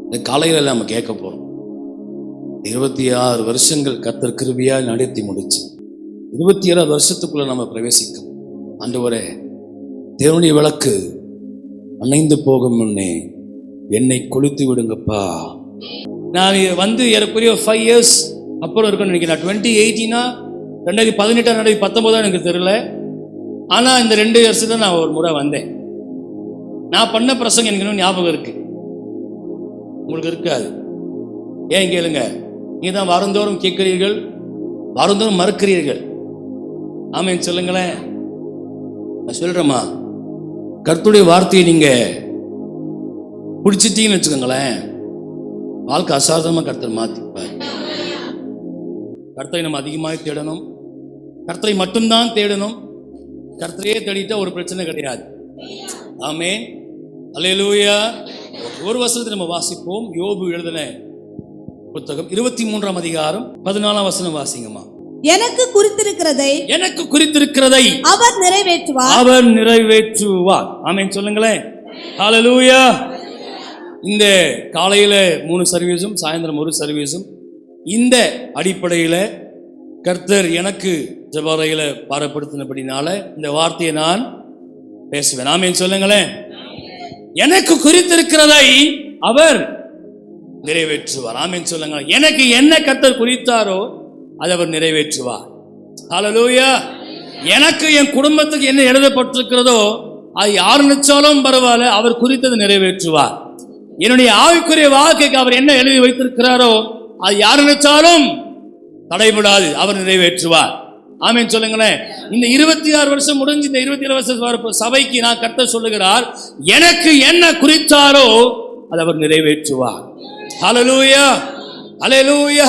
இந்த காலையில் நம்ம கேட்க போறோம். 26 வருஷங்கள் கர்த்தர் கிருபையா நடத்தி முடிச்சு 27வது வருஷத்துக்குள்ள நம்ம பிரவேசிக்கும். ஆண்டவரே, தேவனுடைய விளக்கு அணைந்து போகும் முன்னே என்னை கொளுத்தி விடுங்கப்பா. நான் ஏறக்குறைய 5 years அப்புறம் இருக்குன்னு நினைக்கிறேன். 2018 2018 2019 எனக்கு தெரியல. ஆனா இந்த 2 வருஷத்துல நான் ஒரு முறை வந்தேன். நான் பண்ண பிரசங்கம் எனக்கு இன்னும் ஞாபகம் இருக்கு. உங்களுக்கு இருக்காது. ஏன் கேளுங்க. நீங்க தான் வாரந்தோறும் கேட்கிறீர்கள், வாரந்தோறும் மறுக்கிறீர்கள். ஆமென் சொல்லுங்களேன். நான் சொல்றேம்மா, கர்த்தருடைய வார்த்தையை நீங்க பிடிச்சிட்டீங்கன்னு வச்சுக்கோங்களேன், வாழ்க்கை அசாதாரணமா கர்த்தர் மாத்திப்பார். கர்த்தரை நம்ம அதிகமாக தேடணும். கர்த்தரை மட்டும்தான் தேடணும். கர்த்தரையே தேடிட்டா ஒரு பிரச்சனை கிடையாது. ஆமென். அல்லேலூயா. ஒரு வசனத்தை நம்ம வாசிப்போம். யோபு எழுதின புத்தகம் 23ஆம் அதிகாரம் 14ஆம் வசனம் வாசிங்கம்மா. எனக்கு குறித்திருக்கிறதை அவர் நிறைவேற்றுவார். ஆமென் சொல்லுங்களேன். ஹல்லேலூயா. இந்த காலையில 3 சர்வீஸும் சாயந்தரம் 1 சர்வீஸும் இந்த அடிப்படையில் கர்த்தர் எனக்கு ஜெபறையில பாரப்படுத்தினபடினால இந்த வார்த்தையை நான் பேசுவேன். ஆமென் சொல்லுங்களேன். எனக்கு குறித்திருக்கிறதை அவர் நிறைவேற்றுவார். ஆமென் சொல்லுங்க. எனக்கு என்ன கர்த்தர் குறித்தாரோ அதை அவர் நிறைவேற்றுவார். ஹல்லேலூயா. எனக்கு என் குடும்பத்துக்கு என்ன எழுதப்பட்டிருக்கிறதோ அது யார் நினைச்சாலும் பரவாயில்ல, அவர் குறித்தது நிறைவேற்றுவார். என்னுடைய ஆவிக்குரிய வாழ்க்கைக்கு அவர் என்ன எழுதி வைத்திருக்கிறாரோ அது யார் நினைச்சாலும் தடைபடாது, அவர் நிறைவேற்றுவார். ஆமென் சொல்லுங்களேன். இந்த 26 வருஷம் முடிஞ்சு இந்த 27 வருஷம் சபைக்கு நான் கர்த்தர் சொல்லுகிறார், எனக்கு என்ன குறித்தாரோ அதை அவர் நிறைவேற்றுவார். ஹல்லேலூயா, ஹல்லேலூயா.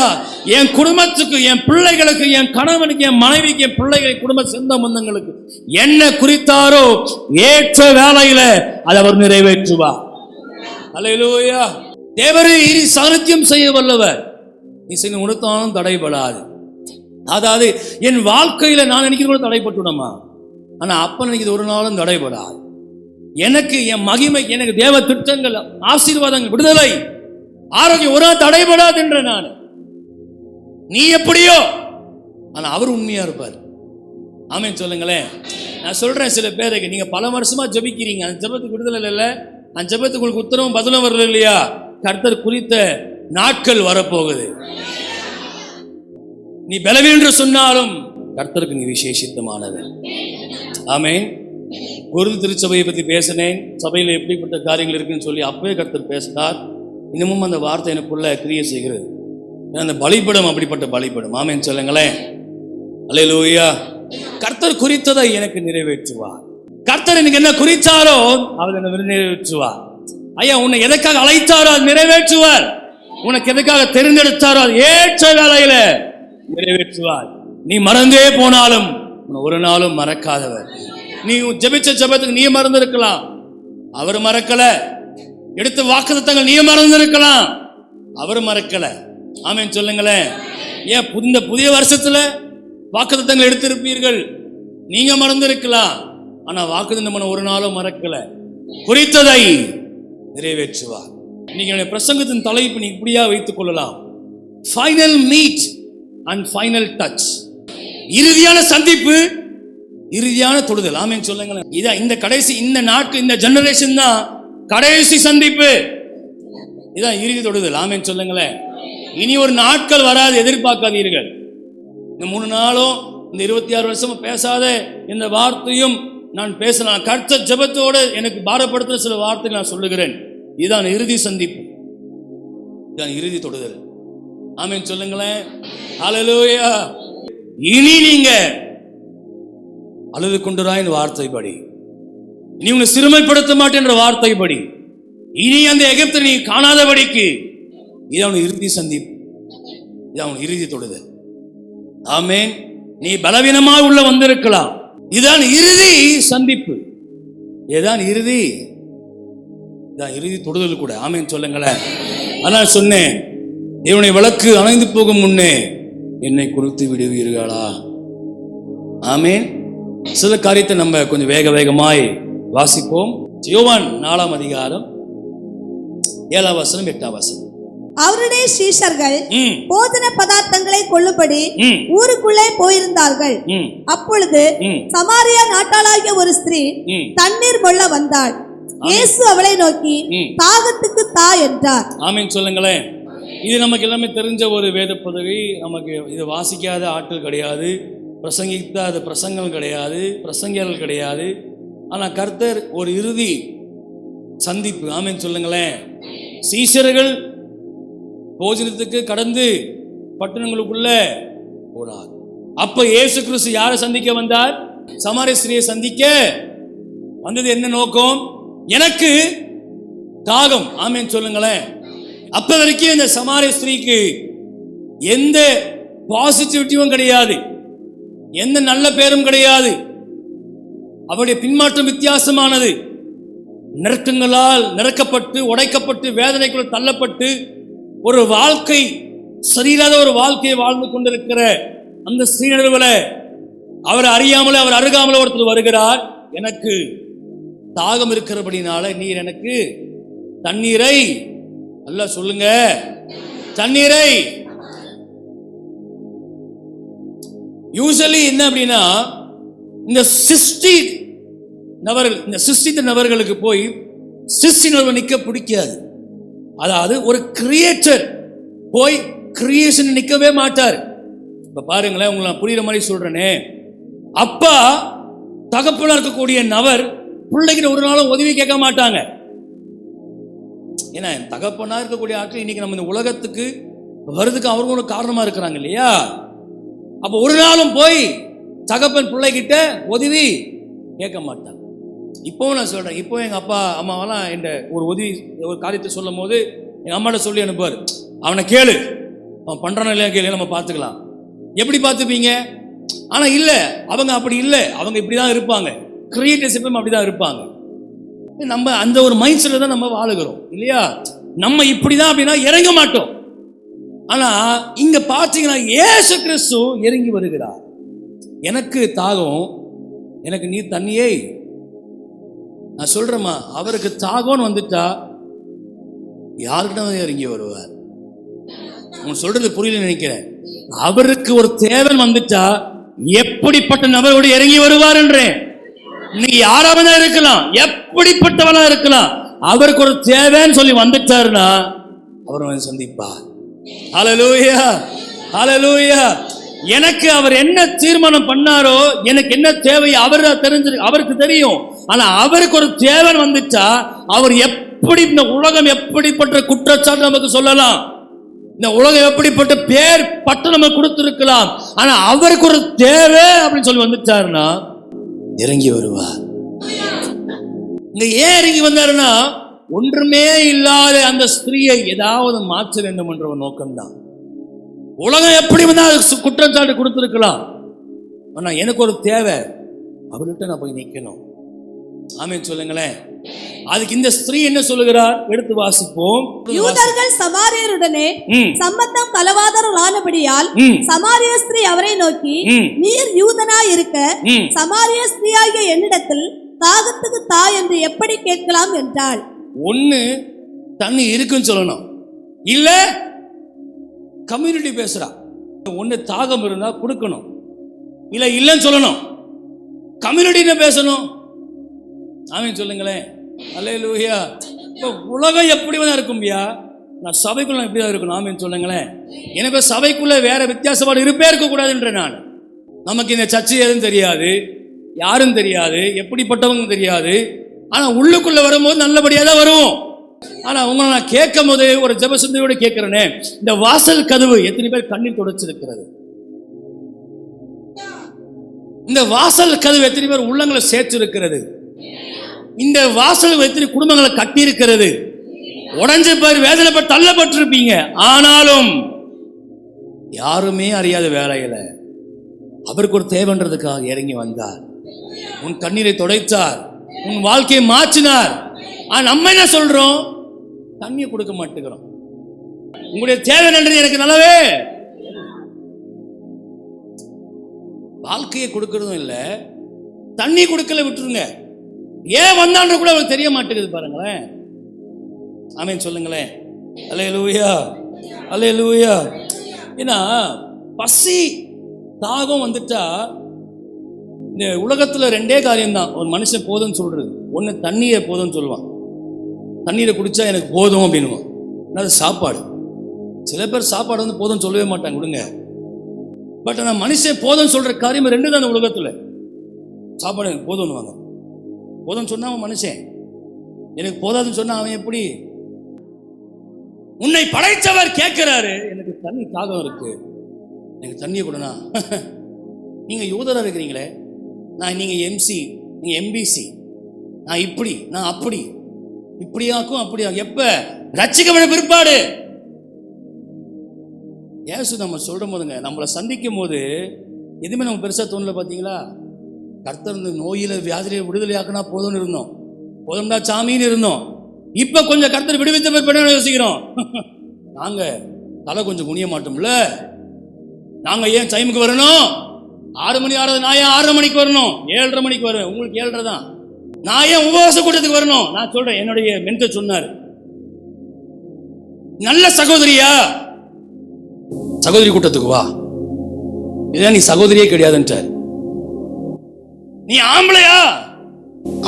என் குடும்பத்துக்கு, என் பிள்ளைகளுக்கு, என் கணவனுக்கு, என் மனைவிக்கு, என் பிள்ளைகளுக்கு, குடும்ப சொந்த பந்தங்களுக்கு என்ன குறித்தாரோ ஏற்ற வேளையில அதை அவர் நிறைவேற்றுவார். ஹல்லேலூயா. தேவரே இனி சாநித்தியம் செய்ய வல்லவர், நீ செய்ய உணர்த்தாலும் தடைபடாது. அதாவது என் வாழ்க்கையில நான் நினைக்கிறது தடைப்பட்டுடமா, ஆனா அப்ப நினைக்கிறது ஒரு நாளும் தடைபடாது. எனக்கு என் மகிமை, எனக்கு தேவ திட்டங்கள், ஆசீர்வாதங்கள், விடுதலை, ஆரோக்கியம் ஒரு நாள் தடைபடாது என்ற நான். நீ எப்படியோ ஆனா அவர் உண்மையா இருப்பார். ஆமென் சொல்லுங்களேன். நான் சொல்றேன், சில பேருக்கு நீங்க பல வருஷமா ஜெபிக்கிறீங்க, அந்த ஜெபத்துக்கு விடுதலை இல்லை, அந்த ஜெபத்துக்கு உங்களுக்கு உத்தரவும் பதிலும் வரல இல்லையா, கர்த்தர் குறித்த நாட்கள் வரப்போகுது. நீ பலவீனம் என்று சொன்னாலும் கர்த்தருக்கு நீ விசேஷித்தமானவன். ஆமென். கொரிந்து திருச்சபையை பத்தி பேசினேன், சபையில் எப்படிப்பட்ட காரியங்கள் இருக்குன்னு சொல்லி அப்பவே கர்த்தர் பேசினார். இன்னமும் அந்த வார்த்தை எனக்குள்ள கிரியை செய்கிறது. அந்த பலிபடம் அப்படிப்பட்ட பலிபடம். ஆமென் சொல்லுங்களேன். அல்லேலூயா. கர்த்தர் குறித்ததை எனக்கு நிறைவேற்றுவார். கர்த்தர் எனக்கு என்ன குறித்தாரோ அவர் என்ன நிறைவேற்றுவார். ஐயா, உன்னை எதற்காக அழைத்தாரோ அது நிறைவேற்றுவார். உனக்கு எதற்காக தெரிந்தெடுத்தாரோ அது ஏற்ற வேளையில நிறைவேற்றுவார். நீ மறந்தே போனாலும் ஒரு நாளும் மறக்காதவர். நீ ஜெபிச்ச ஜெபத்துக்கு நீ மறந்திருக்கலாம், அவர் மறக்கல. எடுத்த வாக்குத்தத்தங்கள் நீ மறந்திருக்கலாம், அவர் மறக்கல. ஆமென் சொல்லுங்களேன். ஏன் இந்த புதிய வருஷத்துல வாக்குத்தத்தங்கள் எடுத்திருப்பீர்கள், நீங்க மறந்திருக்கலாம், ஆனா வாக்குத்தத்தம் பண்ண ஒரு நாளும் மறக்கல. குறித்ததை நிறைவேற்றுவார். இன்னைக்கு பிரசங்கத்தின் தலைப்பு நீ இப்படியா வைத்துக் கொள்ளலாம், final meet and final touch. இறுதியான சந்திப்பு, இறுதியான தொடுதல். ஆமென் சொல்லுங்களேன். இதான் இந்த கடைசி, இந்த நாட்கள், இந்த ஜெனரேஷன் தான் கடைசி சந்திப்பு, இதான் இறுதி தொடுதல். ஆமென் சொல்லுங்களேன். இனி ஒரு நாட்கள் வராது, எதிர்பார்க்காதீர்கள். இந்த 3 நாளும் இந்த 26 வருஷம் பேசாத இந்த வார்த்தையும் நான் பேசலாம். கர்த்தர் ஜெபத்தோடு எனக்கு பாரப்படுத்துற சில வார்த்தை நான் சொல்லுகிறேன். இதுதான் இறுதி சந்திப்பு, இதுதான் இறுதி தொடுதல். ஆமென் சொல்லுங்களேன். ஹல்லேலூயா. இனி நீங்க அழுது கொண்டுராயின் வார்த்தைப்படி, இனி உன்னை சிறுமைப்படுத்த மாட்டேன் என்ற வார்த்தைப்படி, இனி அந்த எகிப்தை நீ காணாதபடிக்கு, இதான் இறுதி சந்திப்பு, இதான் இறுதி தொடுதல். ஆமென். நீ பலவீனமாக உள்ள வந்திருக்கலாம், இதுதான் இறுதி சந்திப்பு, இதுதான் இறுதி, இதான் இறுதி தொடுதல் கூட. ஆமென் சொல்லுங்களேன். அதான் சொன்னேன், தேவனுடைய விளக்கு அணைந்து போகும் முன்னே என்னை குறித்து விடுவீர்களா? ஆமென். சில காரியத்தை நம்ம கொஞ்சம் வேகமாய் வாசிப்போம். யோவான் 4ஆம் அதிகாரம் 7ஆம் வசனம் 8ஆம் வசனம். அவருடைய சீஷர்கள் போஜன பதார்த்தங்களை கொள்ளும்படி ஊருக்குள்ளே போயிருந்தார்கள். அப்பொழுது சமாரியா நாட்டாளாகிய ஒரு ஸ்திரீ தண்ணீர் கொள்ள வந்தாள். இயேசு அவளை நோக்கி, தாகத்துக்கு தா என்றார். ஆமென் சொல்லுங்களேன். இது நமக்கு எல்லாமே தெரிஞ்ச ஒரு வேத பதவி. நமக்கு இது வாசிக்காத ஆட்கள் கிடையாது, பிரசங்கிக்காத பிரசங்கங்கள் கிடையாது, பிரசங்கியர்கள் கிடையாது. ஆனா கர்த்தர் ஒரு இறுதி சந்திப்பு. ஆமென் சொல்லுங்களேன். சீஷர்கள் போஜனத்துக்கு கடந்து பட்டணங்களுக்குள்ள போனார். அப்ப இயேசு கிறிஸ்து யாரை சந்திக்க வந்தார்? சமாரிய ஸ்திரியை சந்திக்க வந்தது. என்ன நோக்கம்? எனக்கு தாகம். ஆமென் சொல்லுங்களேன். அப்ப வரைக்கும் இந்த சமாரிய ஸ்திரீக்கு எந்த பாசிட்டிவிட்டியும் கிடையாது, எந்த நல்ல பேரும் கிடையாது. அவருடைய பின்மாற்றம் வித்தியாசமானது. நெருக்கங்களால் நிரக்கப்பட்டு, உடைக்கப்பட்டு, வேதனைக்குள் தள்ளப்பட்டு, ஒரு வாழ்க்கை சரியில்லாத ஒரு வாழ்க்கையை வாழ்ந்து கொண்டிருக்கிற அந்த ஸ்ரீநடுவில் அவர் அறியாமலே, அவர் அருகாமலே ஒருத்தர் வருகிறார். எனக்கு தாகம் இருக்கிறபடினால நீர் எனக்கு தண்ணீரை நல்லா சொல்லுங்க, தண்ணீரை. யூசுவலி என்ன அப்படின்னா, இந்த சிருஷ்டித்த நபர்களுக்கு போய் சிருஷ்டினவர் நிக்க பிடிக்காது. அதாவது ஒரு கிரியேட்டர் போய் கிரியேஷன் நிக்கவே மாட்டார். இப்ப பாருங்களேன், உங்களை நான் புரியுற மாதிரி சொல்றேனே, அப்பா தகப்பனா இருக்கக்கூடிய நபர் பிள்ளைகிட்ட ஒரு நாளும் உதவி கேட்க மாட்டாங்க. ஏன்னா தகப்பனா இருக்கக்கூடிய ஆட்கள் இன்னைக்கு நம்ம இந்த உலகத்துக்கு வருதுக்கு அவரும் ஒரு காரணமா இருக்கிறாங்க இல்லையா? அப்ப ஒரு நாளும் போய் தகப்பன் பிள்ளைகிட்ட உதவி கேட்க மாட்டாங்க. இப்போவும் நான் சொல்றேன், இப்போ எங்க அப்பா அம்மாவெல்லாம் இந்த ஒரு உதவி ஒரு காரியத்தை சொல்லும் போது எங்க அம்மாட்ட சொல்லி அனுப்புவார், அவனை கேளு, அவன் பண்றான இல்லையா கேளு, நம்ம பார்த்துக்கலாம். எப்படி பார்த்துப்பீங்க? ஆனா இல்ல, அவங்க அப்படி இல்லை, அவங்க இப்படிதான் இருப்பாங்க. கிரியேட்டர்ஸ் எப்பவும் அப்படிதான் இருப்பாங்க. நம்ம அந்த ஒரு மைண்ட் செட்ல தான் நம்ம வாழுகிறோம் இல்லையா? நம்ம இப்படிதான் அப்படின்னா இறங்க மாட்டோம். ஆனா இங்க பார்த்தீங்கன்னா இயேசு கிறிஸ்து இறங்கி வருகிறார். எனக்கு தாகம், எனக்கு நீ தண்ணியே. நான் சொல்றேம்மா, அவருக்கு தாகம்னு வந்துட்டா யாருக்கிட்ட இறங்கி வருவார்? உன் சொல்றது புரியல நினைக்கிறேன். அவருக்கு ஒரு தேவன் வந்துட்டா எப்படிப்பட்ட நபரோடு இறங்கி வருவார் என்றேன். இன்னைக்கு யாராவது இருக்கலாம், எப்படிப்பட்டவனா இருக்கலாம், அவருக்கு ஒரு தேவைன்னு சொல்லி வந்துட்டாருன்னா அவர் வந்து சந்திப்பார். ஹல்லேலூயா, ஹல்லேலூயா. எனக்கு அவர் என்ன தீர்மானம் பண்ணாரோ, எனக்கு என்ன தேவை அவருக்கு தெரியும். ஆனா அவருக்கு ஒரு தேவன் வந்துட்டா அவர் எப்படி, இந்த உலகம் எப்படிப்பட்ட குற்றச்சாட்டு நமக்கு சொல்லலாம், இந்த உலகம் எப்படிப்பட்ட பேர் பட்டு நம்ம கொடுத்திருக்கலாம், ஆனா அவருக்கு ஒரு தேவை அப்படின்னு சொல்லி வந்துட்டாருன்னா இறங்கி வருவார். இங்க ஏன் இறங்கி வந்தாருன்னா, ஒன்றுமே இல்லாத அந்த ஸ்திரீயை ஏதாவது மாற்ற வேண்டும் என்ற ஒரு நோக்கம்தான். உலகம் எப்படி வந்தா குற்றச்சாட்டு கொடுத்திருக்கலாம், ஆனா எனக்கு ஒரு தேவை, அவர்கிட்ட நான் போய் நிக்கணும். ஆமென் சொல்லுங்களேன். அதுக்கு இந்த ஸ்திரீ என்ன சொல்லுகிறார்? எடுத்து வாசிப்போம். யூதர்கள் சமாரியருடனே சம்பந்தம் கலவாதவர்களானபடியால் சமாரிய ஸ்திரீ அவரை நோக்கி, நீர் யூதனாய் இருக்க சமாரிய ஸ்திரீயாகிய என்னிடத்தில் தாகத்துக்கு தா என்று எப்படி கேட்கலாம் என்றாள். ஒண்ணு தண்ணி இருக்குன்னு சொல்லணும், இல்ல கம்யூனிட்டி பேசுறா. ஒண்ணு தாகம் இருந்தா கொடுக்கணும், இல்ல இல்லன்னு சொல்லணும். கம்யூனிட்டி பேசணும். ஆமென் சொல்லுங்களேன். அல்லேலூயா. இப்போ உலகம் எப்படி வேணா இருக்கும்பியா, நான் சபைக்குள்ள எப்படி தான் இருக்கணும். ஆமென் சொல்லுங்களேன். எனக்கு சபைக்குள்ள வேற வித்தியாசமான இருப்பே இருக்கக்கூடாதுன்ற நான். நமக்கு இந்த சர்ச்சை எதுவும் தெரியாது, யாரும் தெரியாது, எப்படிப்பட்டவங்க தெரியாது. ஆனா உள்ளுக்குள்ள வரும்போது நல்லபடியா தான் வரும். ஆனா உங்களை நான் கேட்கும் போது ஒரு ஜெபசிந்தையோட கேட்கிறேனே, இந்த வாசல் கதவு எத்தனை பேர் கண்ணீர் தொடச்சிருக்கிறது? இந்த வாசல் கதவு எத்தனை பேர் உள்ளங்களை சேர்த்து இருக்கிறது? இந்த வாசல் எத்தனை குடும்பங்களை கட்டி இருக்கிறது? உடஞ்ச பேர் வேதனைப்பட்டு தள்ளப்பட்டிருப்பீங்க. ஆனாலும் யாருமே அறியாத வேலையில அவருக்கு ஒரு தேவைன்றதுக்காக இறங்கி வந்தார். உன் கண்ணீரை துடைத்தார், உன் வாழ்க்கையை மாற்றினார். நம்ம என்ன சொல்றோம்? தண்ணியை கொடுக்க மாட்டேங்கிறோம். உங்களுடைய தேவை நன்றது எனக்கு நல்லவே. வாழ்க்கையை கொடுக்கறதும் இல்லை, தண்ணி கொடுக்கல விட்டுருங்க. ஏன் வந்தான்ற கூட அவருக்கு தெரிய மாட்டேங்குது பாருங்களேன். ஆமென் சொல்லுங்களேன். அல்லேலூயா, அல்லேலூயா. ஏன்னா பசி தாகம் வந்துட்டா இந்த உலகத்துல ரெண்டே காரியம்தான் ஒரு மனுஷன் போதும்னு சொல்றது. ஒன்று தண்ணியை போதும்னு சொல்லுவான், தண்ணீரை குடிச்சா எனக்கு போதும் அப்படின்னுவான். அது சாப்பாடு. சில பேர் சாப்பாடு வந்து போதும்னு சொல்லவே மாட்டாங்க, விடுங்க. பட் ஆனால் மனுஷன் போதும்னு சொல்ற காரியம் ரெண்டு தான் இந்த உலகத்துல. சாப்பாடு எனக்கு போதும்னுவாங்க. போதும்னு சொன்னா அவன் மனுஷன், எனக்கு போதாதுன்னு சொன்னா அவன் எப்படி? உன்னை படைத்தவர் கேட்கிறாரு, எனக்கு தண்ணி தாகம் இருக்கு, எனக்கு தண்ணியை கொடுனா. நீங்க யூதரா இருக்கிறீங்களே, நீங்க எம்சி, நீங்க எம்பிசி, நான் இப்படி, நான் அப்படி, இப்படியாக்கும் அப்படியாக்கும். எப்ப ரட்சிக்கப்பட்ட பிற்பாடு இயேசு நம்ம சொல்லும் போதுங்க, நம்மளை சந்திக்கும் போது எதுவுமே நம்ம பெருசா தோணல. பார்த்தீங்களா? கர்த்தர் நோயில வியாதியில விடுதலையாக்குனா போதும்னு இருந்தோம், போதும்டா சாமின்னு இருந்தோம். இப்ப கொஞ்சம் கர்த்தர் விடுவித்த பிற்பாடு யோசிக்கிறோம், நாங்க தலை கொஞ்சம் குனிய மாட்டோம்ல, நாங்க ஏன் டைமுக்கு வரணும்? 6 மணி ஆறது, நான் ஏன் 6:30 மணிக்கு வரணும்? 7:30 மணிக்கு வருவேன், உங்களுக்கு 7:30 தான். நான் ஏன் உபவாச கூட்டத்துக்கு வரணும்? நான் சொல்றேன், என்னுடைய மென்டர் சொன்னார், நல்ல சகோதரியா, சகோதரி கூட்டத்துக்கு வா. இதான் நீ சகோதரியே கிடையாதுன்றார். நீ ஆம்பளையா,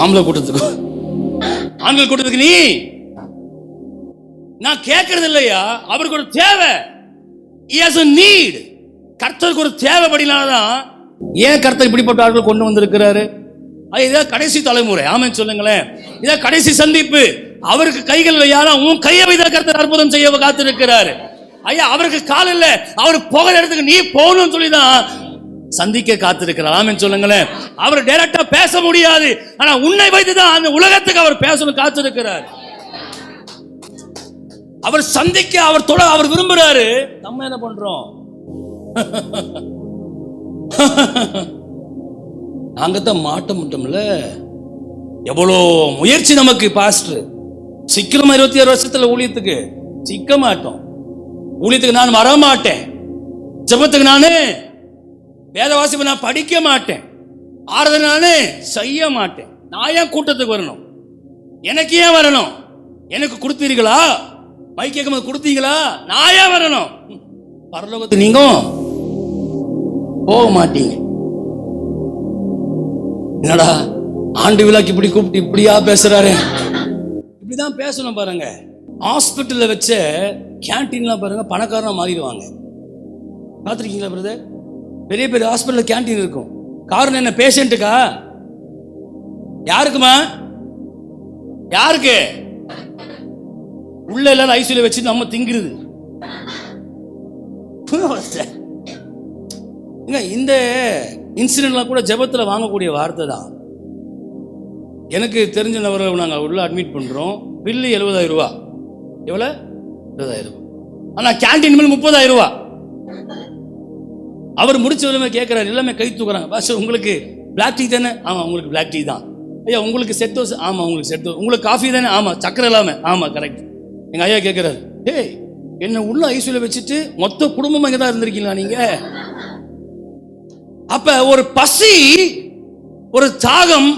ஆம்பளை கூட்டத்துக்கு, ஆண்கள் கூட்டத்துக்கு நீ. நான் கேட்கறது இல்லையா, அவருக்கு ஒரு தேவை. He has a need. கர்த்தருக்கு ஒரு தேவைப்படினால்தான் ஏன் கர்த்தர் இப்படிப்பட்ட ஆட்கள் கொண்டு வந்திருக்கிறாரு. இதான் கடைசி தலைமுறை. ஆமென் சொல்லுங்களேன். இதான் கடைசி சந்திப்பு. அவருக்கு கைகள் யாரா, உன் கையை வைத்த கர்த்தர் அற்புதம் செய்ய காத்திருக்கிறாரு. ஐயா, அவருக்கு கால் இல்ல, அவர் போகிற இடத்துக்கு நீ போகணும்னு சொல்லிதான் சந்திக்க காத்திருக்கிறார். ஆமென் சொல்லுங்களேன். அவர் டைரக்டா பேச முடியாது, ஆனா உன்னை வைத்துதான் அந்த உலகத்துக்கு அவர் பேசணும் காத்திருக்கிறார். அவர் சந்திக்க, அவர் தொட அவர் விரும்புறாரு. நம்ம என்ன பண்றோம்? நாங்கத்தான் மாட்ட முட்டோம்ல. எவ்வளோ முயற்சி நமக்கு. பாஸ்டர் சிக்கனமா 26 வருஷத்துல ஊழியத்துக்கு சிக்க மாட்டோம். ஊழியத்துக்கு நான் வர மாட்டேன், ஜெபத்துக்கு நானு வேத வாசிப்பு நான் படிக்க மாட்டேன், ஆராதனை நானு செய்ய மாட்டேன். நான் ஏன் கூட்டத்துக்கு வரணும்? எனக்கு ஏன் வரணும்? எனக்கு கொடுத்தீர்களா? மைக் கேட்கும்போது கொடுத்தீங்களா? நான் ஏன் வரணும்? பரலோகத்துக்கு நீங்க போக மாட்டீங்க. என்னடா ஆண்டு விழாக்கு இப்படி கூப்பிட்டு இப்படியா பேசுறாரு? இப்படிதான் பேசணும் பாருங்க. ஹாஸ்பிட்டல்ல வச்ச கேன்டீன்லாம் பாருங்க பணக்காரனா மாறிடுவாங்க. பார்த்துருக்கீங்களா பிரதர்? பெரிய பெரிய ஹாஸ்பிட்டல்ல கேன்டீன் இருக்கும். காரணம் என்ன? பேஷண்ட்டுக்கா? யாருக்குமா? யாருக்கு? உள்ள எல்லாரும் ஐசியூல வச்சு நம்ம திங்கிறது. இந்த இன்சிடென்ட்லாம் கூட ஜெபத்துல வாங்கக்கூடிய வார்த்தை தான். எனக்கு தெரிஞ்ச நபர்கள் நாங்கள் உள்ள அட்மிட் பண்றோம். பில்லு 70,000 ரூபா. எவ்வளோ? 70,000 ரூபா. ஆனா கேன்டீன் பில் 30,000 ரூபா. அவர் முடிச்ச எல்லாமே கேட்கிறாரு, எல்லாமே கை தூக்குறாங்க. பாஸ்டர் உங்களுக்கு பிளாக் டீ தானே? ஆமா உங்களுக்கு பிளாக் டீ தான். ஐயா உங்களுக்கு செட் தோசை? ஆமா உங்களுக்கு செட் தோசை. உங்களுக்கு காஃபி தானே? ஆமா சக்கரை இல்லாம. ஆமா கரெக்ட். எங்க ஐயா கேட்கிறாரு, ஏய் என்ன உள்ள ஐசியூல வச்சுட்டு மொத்த குடும்பமா இங்க தான் இருந்திருக்கீங்களா நீங்க? அப்ப ஒரு பசி, ஒரு தாகம்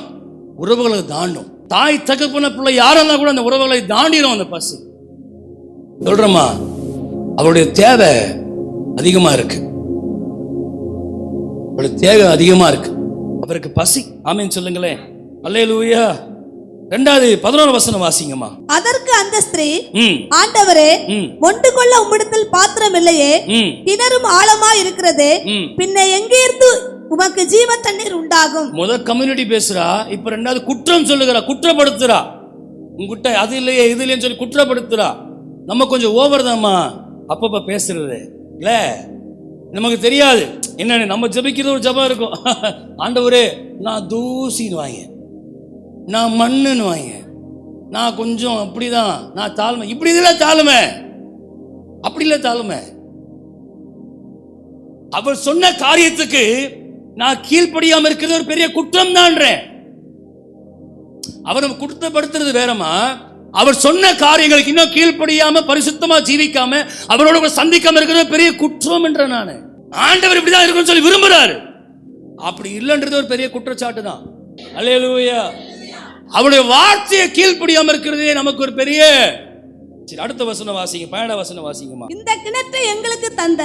உறவுகளை தாண்டும். தாய் தகப்பன பிள்ளை யாரெல்லாம் கூட அந்த உறவுகளை தாண்டிடும். அந்த பசி சொல்றமா, அவருடைய தேவை அதிகமா இருக்கு. அவருடைய தேவை அதிகமா இருக்கு. அவருக்கு பசி. ஆமென் சொல்லுங்களேன். அல்லேலூயா. 2வது 11 வசனம் வாசிங்கம்மா. அதற்கு அந்த ஸ்திரீ, ஆண்டவரே, மொண்டு கொள்ள உம்மிடத்தில் பாத்திரம் இல்லையே, கிணறும் ஆழமா இருக்கிறது, பின்ன எங்கே இருந்து உமக்கு ஜீவ தண்ணீர் உண்டாகும்? முதல் கம்யூனிட்டி பேசுறா, இப்ப 2வது குற்றம் சொல்லுகிறா, குற்றப்படுத்துறா. உங்ககிட்ட அது இல்லையே இது இல்லைன்னு சொல்லி குற்றப்படுத்துறா. நம்ம கொஞ்சம் ஓவர் தான்மா அப்பப்ப பேசுறது இல்ல, நமக்கு தெரியாது என்ன. நம்ம ஜபிக்கிறது ஒரு ஜபம் இருக்கும். ஆண்டவரே நான் தூசின்னு வாங்க, நான் மண்ணுன்னு வாங்க, நான் கொஞ்சம் அப்படிதான், நான் தாழ்மை. இப்படி இல்லை தாழ்மை, அப்படி இல்லை தாழ்மை. அவர் சொன்ன காரியத்துக்கு நான் கீழ்ப்படியாம இருக்கிறது ஒரு பெரிய குற்றம் தான்றேன். அவர் குற்றப்படுத்துறது வேறமா, அவர் சொன்ன காரியங்களுக்கு இன்னும் கீழ்ப்படியாம பரிசுத்தமா ஜீவிக்காம அவரோட சந்திக்காம இருக்கிறது பெரிய குற்றம் என்ற நானு. ஆண்டவர் இப்படிதான் இருக்குன்னு சொல்லி விரும்புறாரு. அப்படி இல்லைன்றது ஒரு பெரிய குற்றச்சாட்டு தான். அல்லேலூயா. அவருடைய வார்த்தையை கீழ்ப்படியாம இருக்கிறதே நமக்கு ஒரு பெரிய. அடுத்த வசனம் வாசிங்க, 12 வசனம் வாசிங்கம்மா. இந்த கிணற்றை எங்களுக்கு தந்த